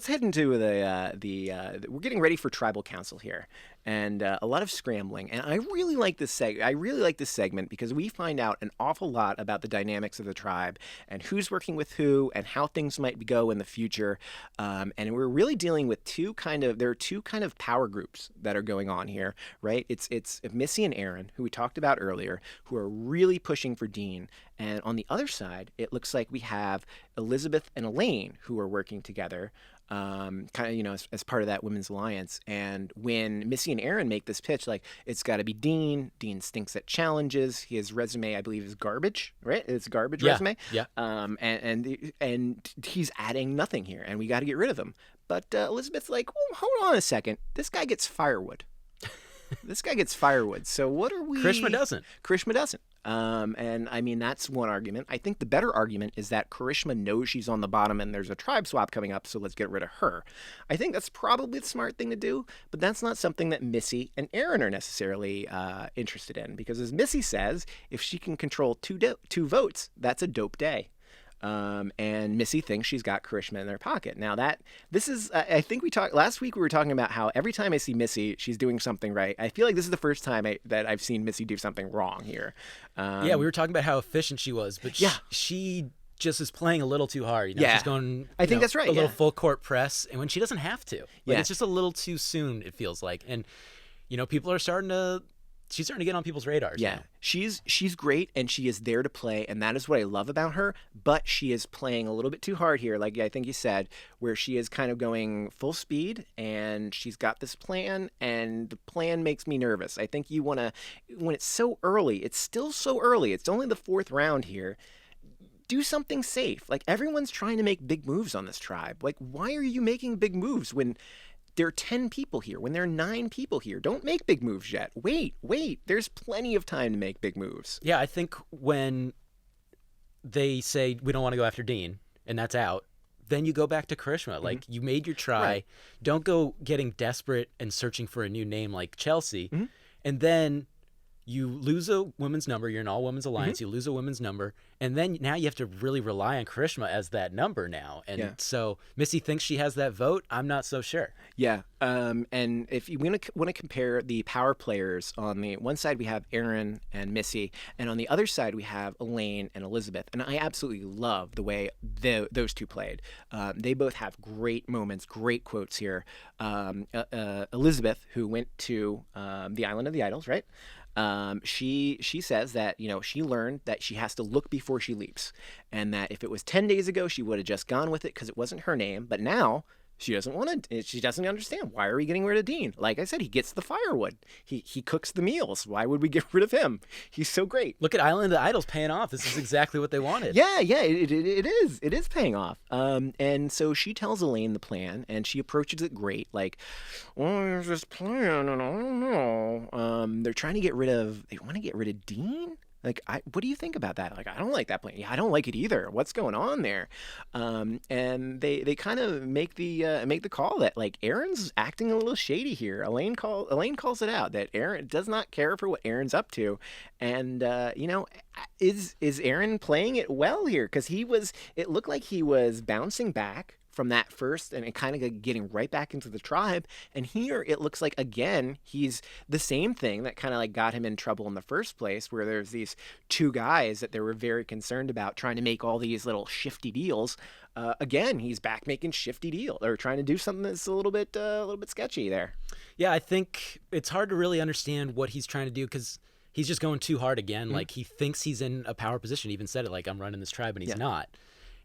head into we're getting ready for tribal council here, and a lot of scrambling. And I really like this segment because we find out an awful lot about the dynamics of the tribe and who's working with who and how things might go in the future. And we're really dealing with two kind of power groups that are going on here, right? It's Missy and Aaron, who we talked about earlier, who are really pushing for Dean. And on the other side, it looks like we have Elizabeth and Elaine, who are working together, as part of that women's alliance. And when Missy and Aaron make this pitch, like, it's got to be Dean. Dean stinks at challenges. His resume, I believe, is garbage, right? It's a garbage resume. Yeah. And he's adding nothing here, and we got to get rid of him. But Elizabeth's like, well, hold on a second. This guy gets firewood. So what are we? Karishma doesn't. And I mean, that's one argument. I think the better argument is that Karishma knows she's on the bottom and there's a tribe swap coming up, so let's get rid of her. I think that's probably the smart thing to do, but that's not something that Missy and Aaron are necessarily interested in, because as Missy says, if she can control two votes, that's a dope day. And Missy thinks she's got Karishma in their pocket. Now I think last week we were talking about how every time I see Missy, she's doing something right. I feel like this is the first time that I've seen Missy do something wrong here. We were talking about how efficient she was, but she just is playing a little too hard. She's going, I think that's right. A little full court press, and when she doesn't have to. It's just a little too soon, it feels like. And, people are she's starting to get on people's radars. Yeah, now. She's great, and she is there to play, and that is what I love about her. But she is playing a little bit too hard here, like I think you said, where she is kind of going full speed, and she's got this plan, and the plan makes me nervous. I think you want to, when it's so early, it's still so early. It's only the 4th round here. Do something safe. Like, everyone's trying to make big moves on this tribe. Like, why are you making big moves when there are 10 people here, when there are 9 people here? Don't make big moves yet. Wait. There's plenty of time to make big moves. Yeah, I think when they say we don't want to go after Dean, and that's out, then you go back to Karishma. Like, you made your try. Right. Don't go getting desperate and searching for a new name like Chelsea. Mm-hmm. And then you lose a women's number. You're an all-women's alliance. Mm-hmm. You lose a women's number. And then now you have to really rely on Karishma as that number now. And so Missy thinks she has that vote. I'm not so sure. Yeah. And if you want to compare the power players, on the one side we have Aaron and Missy, and on the other side we have Elaine and Elizabeth. And I absolutely love the way those two played. They both have great moments, great quotes here. Elizabeth, who went to the Island of the Idols, right? She says that, she learned that she has to look before she leaps, and that if it was 10 days ago, she would have just gone with it because it wasn't her name. But now she doesn't understand. Why are we getting rid of Dean? Like I said, he gets the firewood. He cooks the meals. Why would we get rid of him? He's so great. Look at Island of the Idols paying off. This is exactly what they wanted. Yeah, it is. It is paying off. And so she tells Elaine the plan, and she approaches it great. Like, well, there's this plan, and I don't know. They want to get rid of Dean? Like, what do you think about that? Like, I don't like that plan. Yeah, I don't like it either. What's going on there? And they kind of make the call that, like, Aaron's acting a little shady here. Elaine calls it out that Aaron does not care for what Aaron's up to, and is Aaron playing it well here? Because it looked like he was bouncing back from that first and kind of getting right back into the tribe. And here it looks like, again, he's the same thing that kind of like got him in trouble in the first place, where there's these 2 guys that they were very concerned about trying to make all these little shifty deals. Again, he's back making shifty deals, or trying to do something that's a little bit sketchy there. Yeah, I think it's hard to really understand what he's trying to do, because he's just going too hard again. Mm-hmm. Like, he thinks he's in a power position. He even said it, like, I'm running this tribe, and he's not.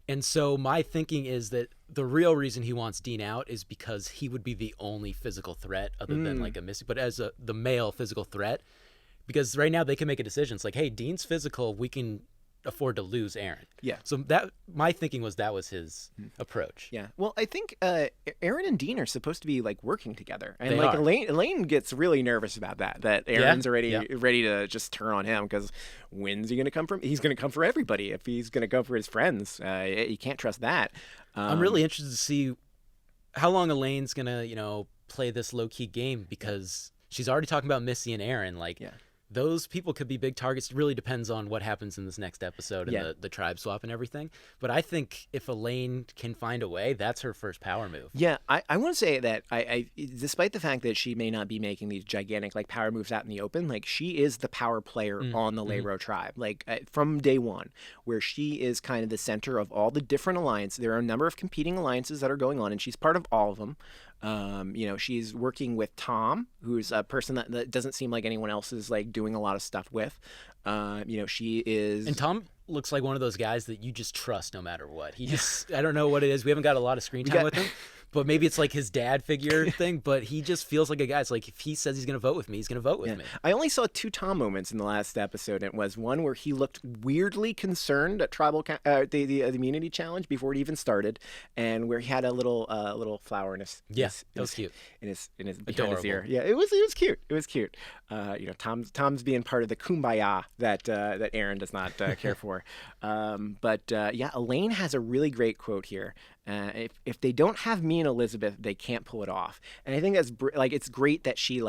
And so my thinking is that the real reason he wants Dean out is because he would be the only physical threat, other than like a Missy, but as the male physical threat. Because right now they can make a decision. It's like, hey, Dean's physical. We can afford to lose Aaron. Yeah. So my thinking was that was his approach. Yeah. Well, I think Aaron and Dean are supposed to be like working together, and They like are. Elaine gets really nervous about that. That Aaron's already ready to just turn on him because when's he going to come from? He's going to come for everybody. If he's going to go for his friends, you can't trust that. I'm really interested to see how long Elaine's going to play this low key game, because she's already talking about Missy and Aaron. Like. Yeah. Those people could be big targets. It really depends on what happens in this next episode and the tribe swap and everything. But I think if Elaine can find a way, that's her first power move. Yeah, I want to say that I despite the fact that she may not be making these gigantic like power moves out in the open, like she is the power player on the Lairo tribe, like from day one, where she is kind of the center of all the different alliances. There are a number of competing alliances that are going on, and she's part of all of them. She's working with Tom, who's a person that doesn't seem like anyone else is like doing a lot of stuff with. She is. And Tom looks like one of those guys that you just trust no matter what. He just, I don't know what it is. We haven't got a lot of screen time with him. But maybe it's like his dad figure thing, but he just feels like a guy. It's like if he says he's going to vote with me, he's going to vote with me. I only saw 2 Tom moments in the last episode. It was one where he looked weirdly concerned at the immunity challenge before it even started, and where he had a little flower in his that was cute in his behind his ear. Yeah, it was cute. It was cute. Tom's being part of the kumbaya that Aaron does not care for. Elaine has a really great quote here. If they don't have me and Elizabeth, they can't pull it off. And I think that's it's great that she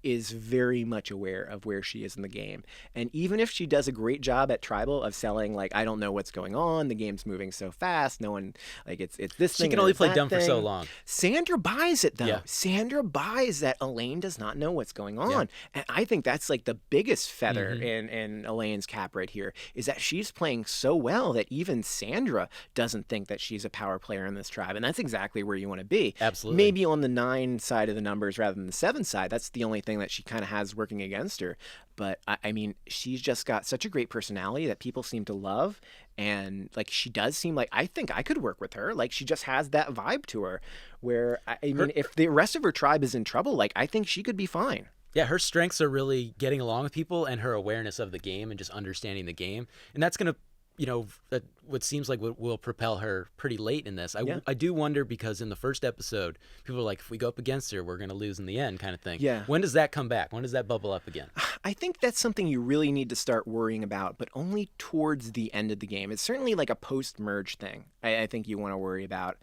is very much aware of where she is in the game. And even if she does a great job at Tribal of selling, I don't know what's going on, the game's moving so fast, no one, it's this thing. She can only play dumb for so long. Sandra buys it, though. Yeah. Sandra buys that Elaine does not know what's going on. Yeah. And I think that's the biggest feather in Elaine's cap right here, is that she's playing so well that even Sandra doesn't think that she's a power player in this tribe. And that's exactly where you want to be. Absolutely. Maybe on the 9 side of the numbers rather than the 7 side. That's the only thing that she kind of has working against her. But I mean, she's just got such a great personality that people seem to love, and she does seem like, I think I could work with her. She just has that vibe to her where if the rest of her tribe is in trouble, I think she could be fine. Yeah, her strengths are really getting along with people and her awareness of the game and just understanding the game, and that's going to what seems like what will propel her pretty late in this. I do wonder, because in the first episode, people are like, if we go up against her, we're going to lose in the end, kind of thing. Yeah. When does that come back? When does that bubble up again? I think that's something you really need to start worrying about, but only towards the end of the game. It's certainly like a post-merge thing I think you want to worry about.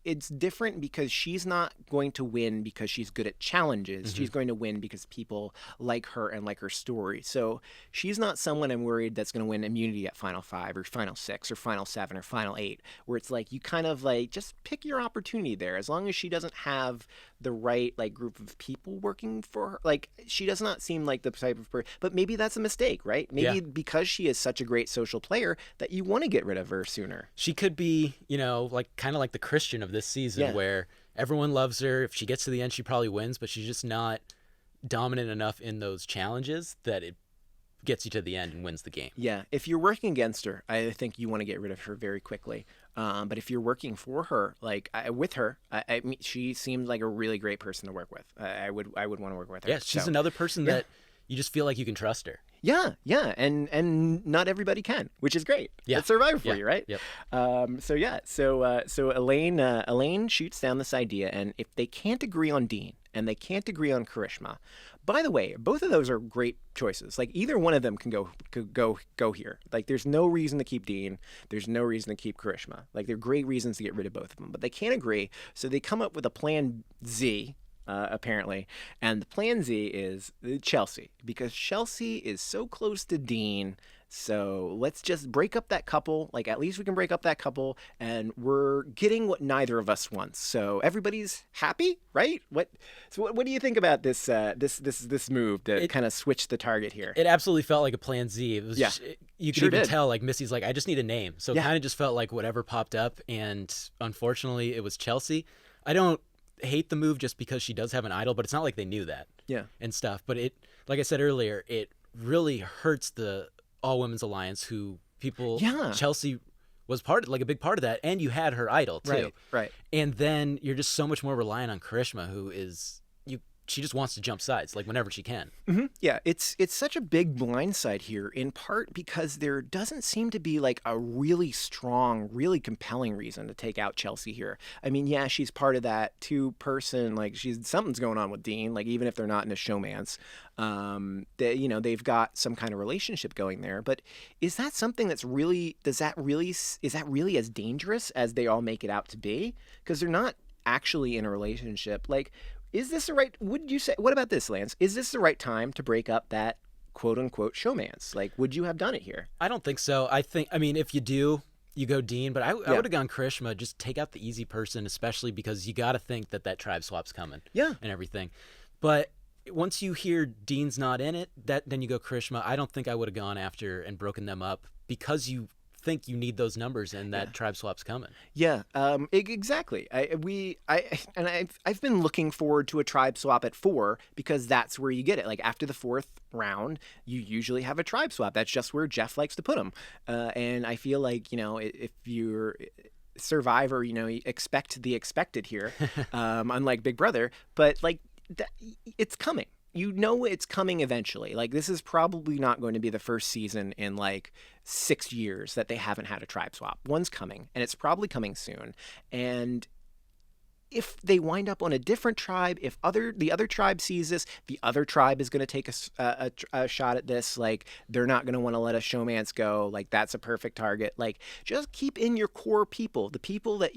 It's different because she's not going to win because she's good at challenges. Mm-hmm. She's going to win because people like her and like her story. So she's not someone I'm worried that's going to win immunity at Final 5 or Final 6 or Final 7 or Final 8, where it's you kind of just pick your opportunity there. As long as she doesn't have the right group of people working for her, she does not seem like the type of person. But maybe that's a mistake, right? Maybe because she is such a great social player that you want to get rid of her sooner. She could be, kind of like the Christian of this season, where everyone loves her. If she gets to the end, she probably wins, but she's just not dominant enough in those challenges that it gets you to the end and wins the game. Yeah, if you're working against her, I think you want to get rid of her very quickly. But if you're working for her, with her, I mean, she seems like a really great person to work with. I would want to work with her. Yeah, she's another person that you just feel like you can trust her. Yeah, and not everybody can, which is great. Yeah. That's Survivor for you, right? Yep. So Elaine shoots down this idea, and if they can't agree on Dean and they can't agree on Karishma, by the way, both of those are great choices. Either one of them can go here. There's no reason to keep Dean. There's no reason to keep Karishma. They're great reasons to get rid of both of them, but they can't agree. So they come up with a plan Z. Apparently. And the plan Z is Chelsea, because Chelsea is so close to Dean. So let's just break up that couple. At least we can break up that couple, and we're getting what neither of us wants. So everybody's happy, right? What do you think about this move to kind of switch the target here? It absolutely felt like a plan Z. It was you could even tell Missy's I just need a name. So it kind of just felt like whatever popped up, and unfortunately it was Chelsea. I don't hate the move just because she does have an idol, but it's not like they knew that and stuff. But it, like I said earlier, it really hurts the all women's alliance, who Chelsea was a big part of that, and you had her idol too, right. And then you're just so much more reliant on Karishma, who she just wants to jump sides, like whenever she can. Mm-hmm. Yeah, it's such a big blindside here, in part because there doesn't seem to be like a really strong, really compelling reason to take out Chelsea here. I mean, yeah, she's part of that two-person, like something's going on with Dean, like even if they're not in a showmance, they've got some kind of relationship going there. But is that something that's really, is that really as dangerous as they all make it out to be? Because they're not actually in a relationship. Like, is this the right, would you say, what about this, Lance? Is this the right time to break up that quote unquote showmance? Like, would you have done it here? I don't think so. I mean, if you do, you go Dean, but I would have gone Karishma. Just take out the easy person, especially because you got to think that tribe swap's coming. Yeah. And everything. But once you hear Dean's not in it, then you go Karishma. I don't think I would have gone after and broken them up because you think you need those numbers and that tribe swap's coming. Yeah, exactly. I've been looking forward to a tribe swap at 4 because that's where you get it. Like after the 4th round, you usually have a tribe swap. That's just where Jeff likes to put them. And I feel like, if you're Survivor, you expect the expected here, unlike Big Brother, but like it's coming. It's coming eventually. Like this is probably not going to be the first season in like 6 years that they haven't had a tribe swap. One's coming, and it's probably coming soon. And if they wind up on a different tribe, if the other tribe sees this, the other tribe is going to take a shot at this. Like they're not going to want to let a showmance go. Like that's a perfect target. Like just keep in your core people, the people that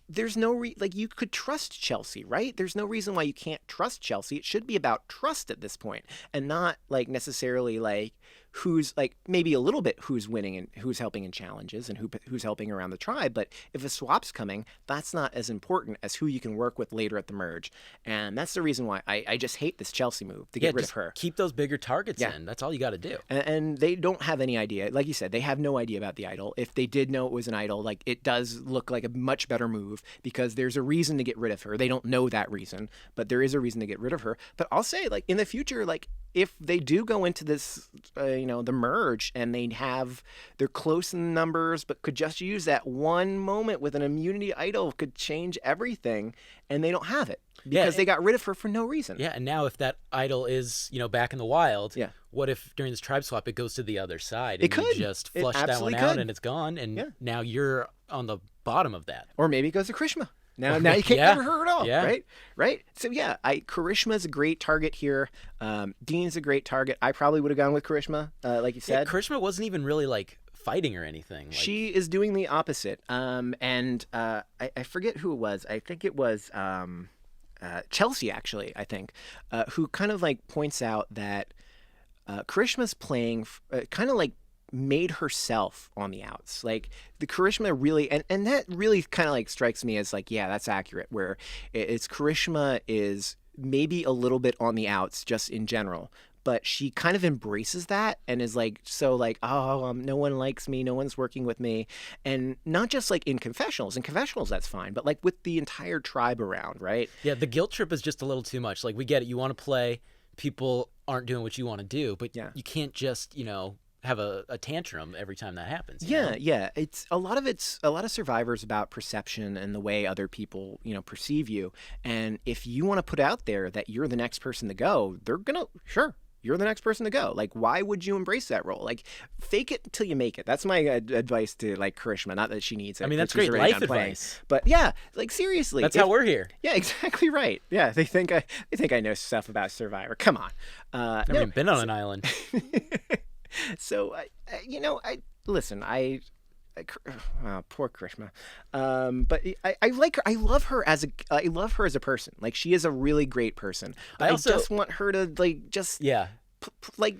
there's no like you could trust Chelsea, right? There's no reason why you can't trust Chelsea. It should be about trust at this point and not like necessarily like who's like maybe a little bit who's winning and who's helping in challenges and who's helping around the tribe. But if a swap's coming, that's not as important as who you can work with later at the merge. And that's the reason why I just hate this Chelsea move to get rid of her. Keep those bigger targets in. That's all you got to do. And they don't have any idea. Like you said, they have no idea about the idol. If they did know it was an idol, like it does look like a much better move because there's a reason to get rid of her. They don't know that reason, but there is a reason to get rid of her. But I'll say like in the future, like if they do go into this, the merge and they're close in numbers, but could just use that one moment with an immunity idol could change everything, and they don't have it because they got rid of her for no reason. Yeah, and now if that idol is, back in the wild, what if during this tribe swap it goes to the other side and you just flush that one out and it's gone, and now you're on the bottom of that. Or maybe it goes to Karishma. Now you can't get her at all, right? So Karishma is a great target here. Dean's a great target. I probably would have gone with Karishma, like you said. Karishma wasn't even really like fighting or anything. She is doing the opposite. I forget who it was. I think it was Chelsea, actually. I think who kind of like points out that Karishma's playing kind of like made herself on the outs. Like the Karishma really, and that really kind of like strikes me as like, yeah, that's accurate, where it's Karishma is maybe a little bit on the outs just in general, but she kind of embraces that and is like, so like, no one likes me, no one's working with me. And not just like in confessionals. In confessionals, that's fine, but like with the entire tribe around, right? Yeah, the guilt trip is just a little too much. Like we get it, you want to play, people aren't doing what you want to do, but you can't just, have a tantrum every time that happens. Yeah. It's a lot of Survivor's about perception and the way other people, perceive you. And if you want to put out there that you're the next person to go, they're gonna, sure, you're the next person to go. Like, why would you embrace that role? Like, fake it until you make it. That's my advice to like Karishma. Not that she needs it. I mean, that's great life advice. But yeah, like seriously, that's how we're here. Yeah, exactly right. Yeah, they think I know stuff about Survivor. Come on. I've never even been on an island. So, listen, poor Karishma. But I like her. I love her as a person. Like she is a really great person. But I just want her to like just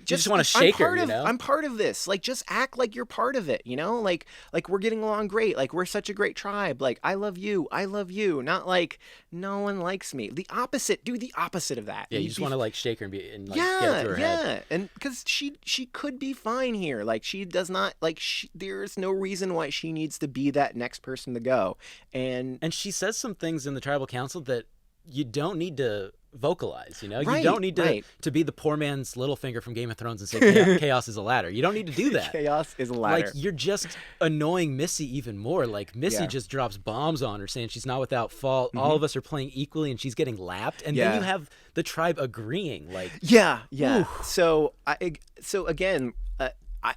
just want to shake her. I'm part of this. Like just act like you're part of it. Like we're getting along great. Like we're such a great tribe. Like I love you. Not like no one likes me. The opposite. Do the opposite of that. Yeah, you just want to like shake her and get it through her head. And because she could be fine here. Like she does not like. There's no reason why she needs to be that next person to go. And she says some things in the tribal council that you don't need to vocalize, you know? Right, you don't need to be the poor man's Littlefinger from Game of Thrones and say chaos is a ladder. You don't need to do that. Chaos is a ladder. Like, you're just annoying Missy even more. Like, Missy just drops bombs on her saying she's not without fault. All of us are playing equally and she's getting lapped. And then you have the tribe agreeing. Like, yeah. Oof. So again,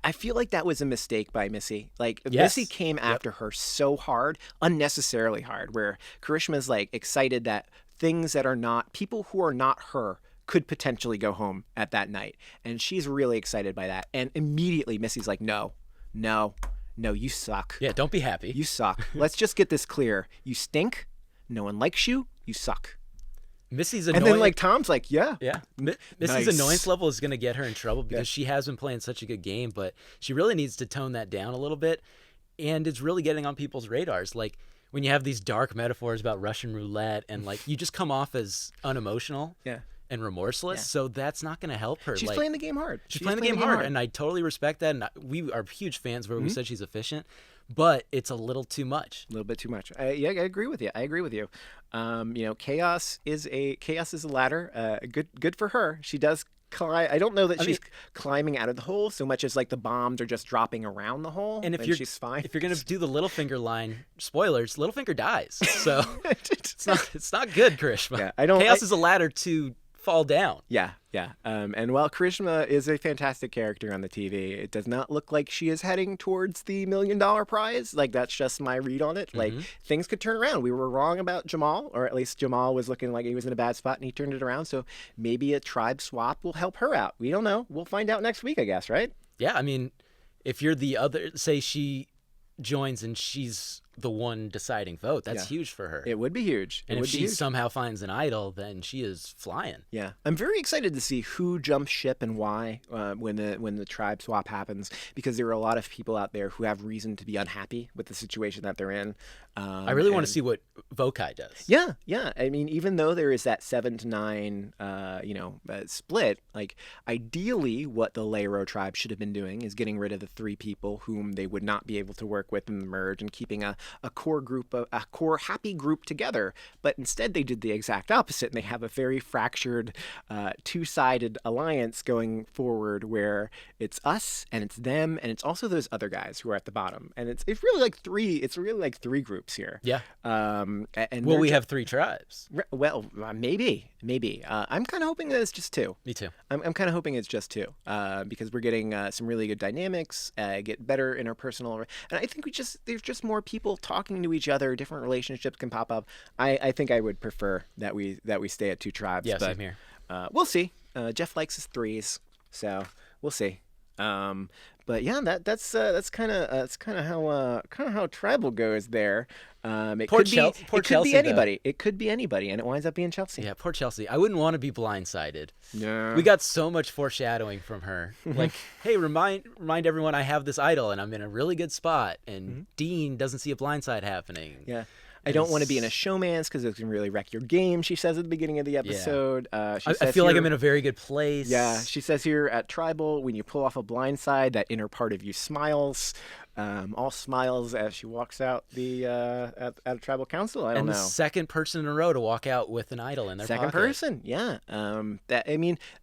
I feel like that was a mistake by Missy. Like, Missy came after her so hard, unnecessarily hard, where Karishma's like excited that things that are not, people who are not her could potentially go home at that night. And she's really excited by that. And immediately Missy's like, no, you suck. Yeah, don't be happy. You suck. Let's just get this clear. You stink. No one likes you. You suck. Missy's annoying. And then like Tom's like, yeah. Missy's annoyance level is going to get her in trouble because she has been playing such a good game, but she really needs to tone that down a little bit. And it's really getting on people's radars. Like, when you have these dark metaphors about Russian roulette and like you just come off as unemotional and remorseless, so that's not going to help her. She's playing the game hard. She's playing the game hard, and I totally respect that. And we are huge fans where we said she's efficient, but it's a little too much. A little bit too much. I agree with you. You know, chaos is a ladder. Good for her. She does climb. I don't know that she's climbing out of the hole so much as like the bombs are just dropping around the hole. And she's fine. If you're gonna do the Littlefinger line, spoilers, Littlefinger dies. So it's not good, Karishma. Yeah, chaos is a ladder to fall down. Yeah. And while Karishma is a fantastic character on the TV, it does not look like she is heading towards the $1 million prize. Like, that's just my read on it. Like, things could turn around. We were wrong about Jamal, or at least Jamal was looking like he was in a bad spot and he turned it around. So maybe a tribe swap will help her out. We don't know. We'll find out next week, I guess, right? Yeah, I mean, if you're the other, say she joins and she's the one deciding vote, that's huge for her. It would be huge. And if she somehow finds an idol, then she is flying. Yeah, I'm very excited to see who jumps ship and why when the tribe swap happens, because there are a lot of people out there who have reason to be unhappy with the situation that they're in. I really want to see what Vokai does. Yeah. I mean, even though there is that 7-9, split, like, ideally what the Lairo tribe should have been doing is getting rid of the 3 people whom they would not be able to work with in the merge and keeping a core happy group together. But instead they did the exact opposite, and they have a very fractured, 2-sided alliance going forward where it's us and it's them and it's also those other guys who are at the bottom. And it's really like 3 groups here. Yeah. And we have 3 tribes. Well, maybe. I'm kind of hoping that it's just 2. Me too. I'm kind of hoping it's just 2, because we're getting some really good dynamics, get better interpersonal, and I think there's just more people talking to each other. Different relationships can pop up. I think I would prefer that we stay at 2 tribes. Yeah, same here. We'll see. Jeff likes his 3s, so we'll see. But yeah, that's kind of how tribal goes there. It could be anybody. Though. It could be anybody, and it winds up being Chelsea. Yeah, poor Chelsea. I wouldn't want to be blindsided. No. We got so much foreshadowing from her. Like, hey, remind everyone I have this idol, and I'm in a really good spot. And Dean doesn't see a blindside happening. Yeah. I don't want to be in a showmance because it can really wreck your game, she says at the beginning of the episode. I feel like I'm in a very good place. Yeah, she says here at Tribal, when you pull off a blindside, that inner part of you smiles. All smiles as she walks out at a Tribal Council. I don't know. And the second person in a row to walk out with an idol in their pocket. Second person, yeah.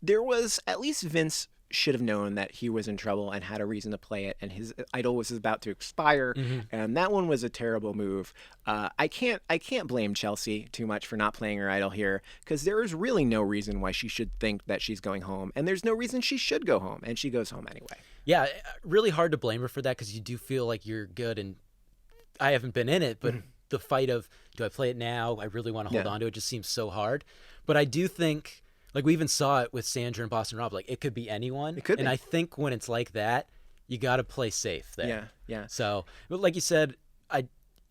There was, at least Vince should have known that he was in trouble and had a reason to play it, and his idol was about to expire, and that one was a terrible move. I can't blame Chelsea too much for not playing her idol here, because there is really no reason why she should think that she's going home, and there's no reason she should go home, and she goes home anyway. Yeah, really hard to blame her for that, because you do feel like you're good, and I haven't been in it, but the fight of, do I play it now? I really want to hold on to it. Just seems so hard. But I do think, like, we even saw it with Sandra and Boston Rob. Like, it could be anyone. It could be. And I think when it's like that, you got to play safe there. Yeah. So, like you said,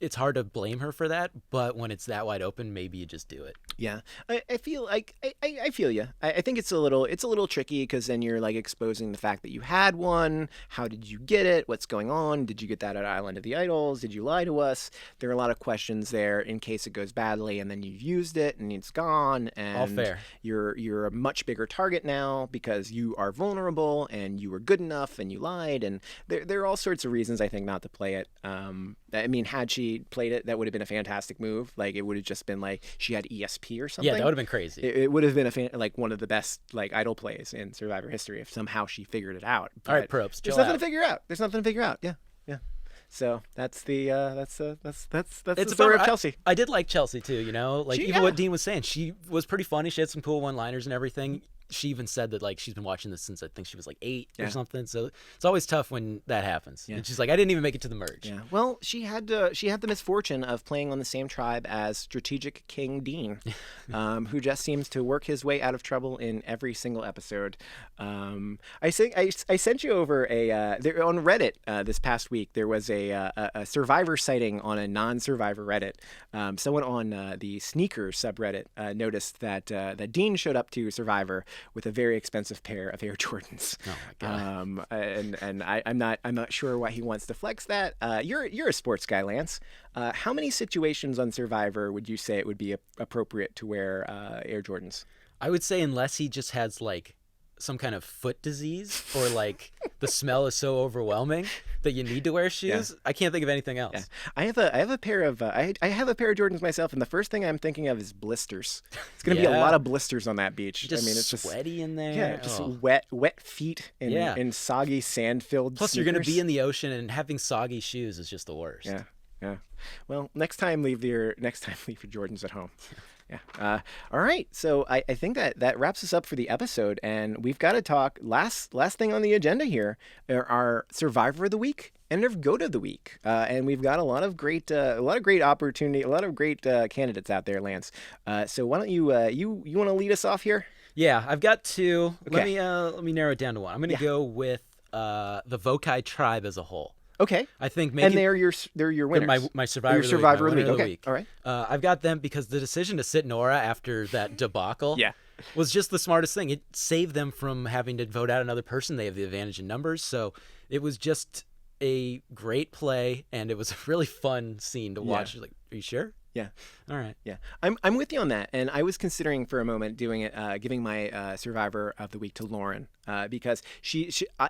it's hard to blame her for that. But when it's that wide open, maybe you just do it. Yeah, I feel like I feel you. I think it's a little tricky, because then you're like exposing the fact that you had one. How did you get it? What's going on? Did you get that at Island of the Idols? Did you lie to us? There are a lot of questions there in case it goes badly, and then you've used it and it's gone, and all fair. You're a much bigger target now because you are vulnerable and you were good enough and you lied, and there are all sorts of reasons I think not to play it. I mean, had she played it, that would have been a fantastic move. Like, it would have just been like she had ESPN SP or something. Yeah, that would have been crazy. It would have been like one of the best like idol plays in Survivor history if somehow she figured it out. All right, probes. There's nothing to figure out. There's nothing to figure out. Yeah. So that's the story of Chelsea. I did like Chelsea too. You know, like even what Dean was saying, she was pretty funny. She had some cool one-liners and everything. She even said that like she's been watching this since I think she was like 8 or something. So it's always tough when that happens. Yeah. And she's like, I didn't even make it to the merge. Yeah. Well, she had the misfortune of playing on the same tribe as strategic King Dean, who just seems to work his way out of trouble in every single episode. I sent you over there on Reddit this past week. There was a Survivor sighting on a non-Survivor Reddit. Someone on the sneakers subreddit noticed that Dean showed up to Survivor with a very expensive pair of Air Jordans. Oh my god! And I'm not sure why he wants to flex that. You're a sports guy, Lance. How many situations on Survivor would you say it would be appropriate to wear Air Jordans? I would say unless he just has like some kind of foot disease or like the smell is so overwhelming that you need to wear shoes. Yeah. I can't think of anything else. Yeah. I have a pair of I have a pair of Jordans myself, and the first thing I'm thinking of is blisters. It's going to be a lot of blisters on that beach. It's sweaty in there. Yeah, just wet feet in soggy sand-filled Plus, sneakers. you're going to be in the ocean, and having soggy shoes is just the worst. Yeah. Well, next time leave your Jordans at home. Yeah. All right. So I think that wraps us up for the episode, and we've got to talk last thing on the agenda here are our Survivor of the Week and our Goat of the Week, and we've got a lot of great opportunity, a lot of great candidates out there, Lance. So why don't you want to lead us off here? Yeah, I've got two. Okay. Let me narrow it down to one. I'm going to go with the Vokai tribe as a whole. Okay. I think maybe, and they're your winners. My Survivor of the Week. Okay. All right. I've got them because the decision to sit Noura after that debacle was just the smartest thing. It saved them from having to vote out another person. They have the advantage in numbers. So it was just a great play, and it was a really fun scene to watch. Like, are you sure? Yeah. All right. Yeah. I'm with you on that. And I was considering for a moment doing it, giving my Survivor of the Week to Lauren, because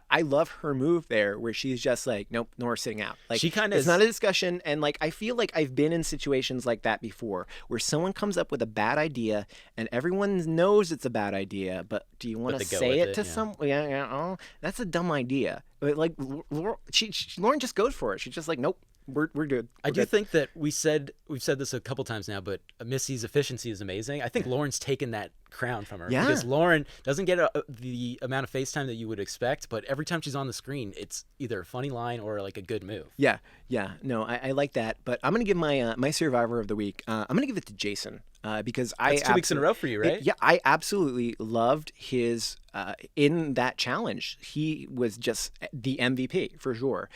I love her move there where she's just like, nope, Nora's sitting out. Like, she kind of it's not a discussion. And like, I feel like I've been in situations like that before where someone comes up with a bad idea and everyone knows it's a bad idea, but do you want to say it to someone? Oh, that's a dumb idea. But like, Lauren just goes for it. She's just like, nope. We're good. I do think that we've said this a couple times now, but Missy's efficiency is amazing. I think Lauren's taken that crown from her because Lauren doesn't get the amount of face time that you would expect, but every time she's on the screen, it's either a funny line or like a good move. Yeah. No, I like that, but I'm gonna give my Survivor of the Week. I'm gonna give it to Jason because That's 2 weeks in a row for you, right? I absolutely loved his. In that challenge, he was just the MVP for sure.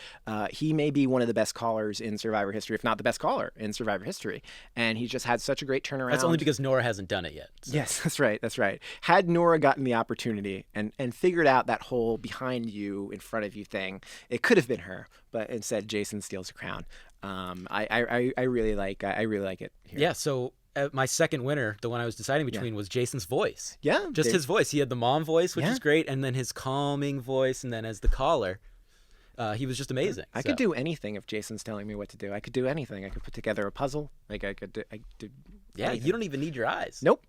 He may be one of the best callers in Survivor history, if not the best caller in Survivor history. And he just had such a great turnaround. That's only because Noura hasn't done it yet. So. Yes, that's right. Had Noura gotten the opportunity and figured out that whole behind you, in front of you thing, it could have been her. But instead, Jason steals the crown. I really like it here. Yeah. So. My second winner, the one I was deciding between, was Jason's voice. Yeah. Just his voice. He had the mom voice, which is great, and then his calming voice, and then as the caller, he was just amazing. I could do anything if Jason's telling me what to do. I could do anything. I could put together a puzzle. Like I could do Yeah, you don't even need your eyes. Nope.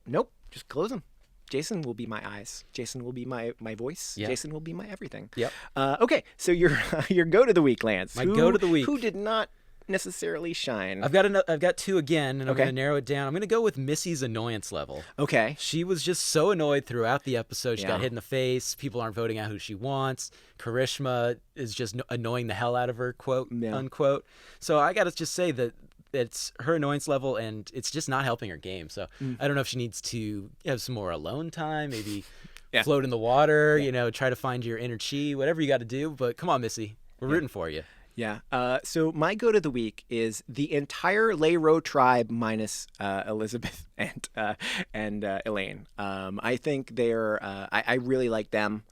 Just close them. Jason will be my eyes. Jason will be my voice. Yep. Jason will be my everything. Yep. Okay, so your Goat of the Week, Lance. My Goat of the Week. Who did not necessarily shine. I've got two again, and I'm going to narrow it down. I'm going to go with Missy's annoyance level. Okay. She was just so annoyed throughout the episode. She got hit in the face. People aren't voting out who she wants. Karishma is just annoying the hell out of her, quote, unquote. So I got to just say that it's her annoyance level, and it's just not helping her game. So I don't know if she needs to have some more alone time, maybe float in the water, try to find your inner chi, whatever you got to do. But come on, Missy. We're rooting for you. Yeah. So my Goat of the Week is the entire Lairo tribe minus Elizabeth and Elaine. I think they're. I really like them.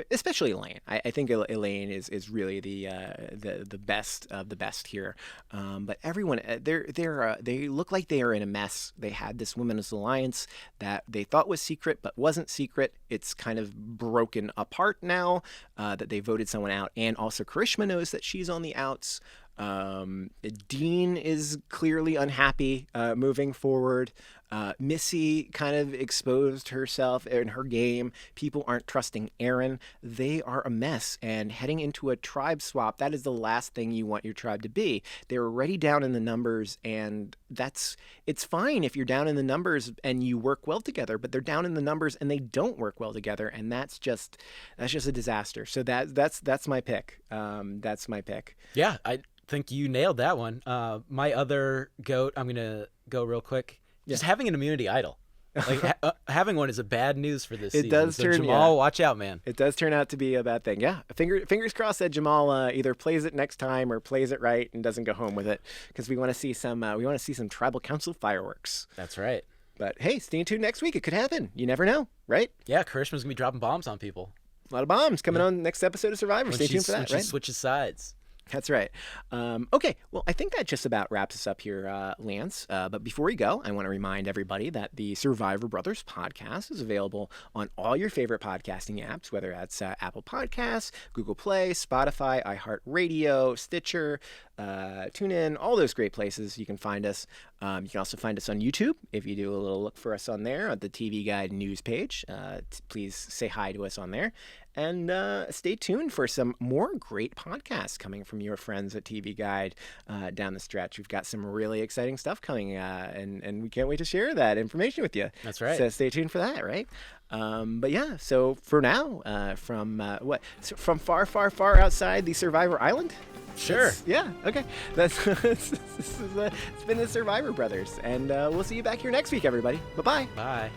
Especially Elaine. I think Elaine is really the best of the best here. But everyone, they look like they are in a mess. They had this women's alliance that they thought was secret but wasn't secret. It's kind of broken apart now that they voted someone out. And also Karishma knows that she's on the outs. Dean is clearly unhappy moving forward. Missy kind of exposed herself in her game. People aren't trusting Aaron. They are a mess. And heading into a tribe swap, that is the last thing you want your tribe to be. They're already down in the numbers, and it's fine if you're down in the numbers and you work well together, but they're down in the numbers and they don't work well together, and that's just a disaster. So that's my pick. That's my pick. Yeah, I think you nailed that one. My other goat, I'm gonna go real quick. Just having an immunity idol. Like having one is a bad news for this season. It does turn. Jamal, watch out, man. It does turn out to be a bad thing. Yeah, fingers crossed that Jamal either plays it next time or plays it right and doesn't go home with it, because we want to see some tribal council fireworks. That's right. But hey, stay tuned next week. It could happen. You never know, right? Yeah, Karishma's gonna be dropping bombs on people. A lot of bombs coming on next episode of Survivor. Stay tuned for that. When she switches sides. That's right. Okay, well, I think that just about wraps us up here, Lance. But before we go, I want to remind everybody that the Survivor Brothers podcast is available on all your favorite podcasting apps, whether that's Apple Podcasts, Google Play, Spotify, iHeartRadio, Stitcher, TuneIn, all those great places you can find us. You can also find us on YouTube if you do a little look for us on there at the TV Guide news page. Please say hi to us on there. And stay tuned for some more great podcasts coming from your friends at TV Guide down the stretch. We've got some really exciting stuff coming, and we can't wait to share that information with you. That's right. So stay tuned for that, right? But yeah, so for now, from far, far, far outside the Survivor Island? Sure. Yeah, okay. It's been the Survivor Brothers, and we'll see you back here next week, everybody. Bye-bye. Bye.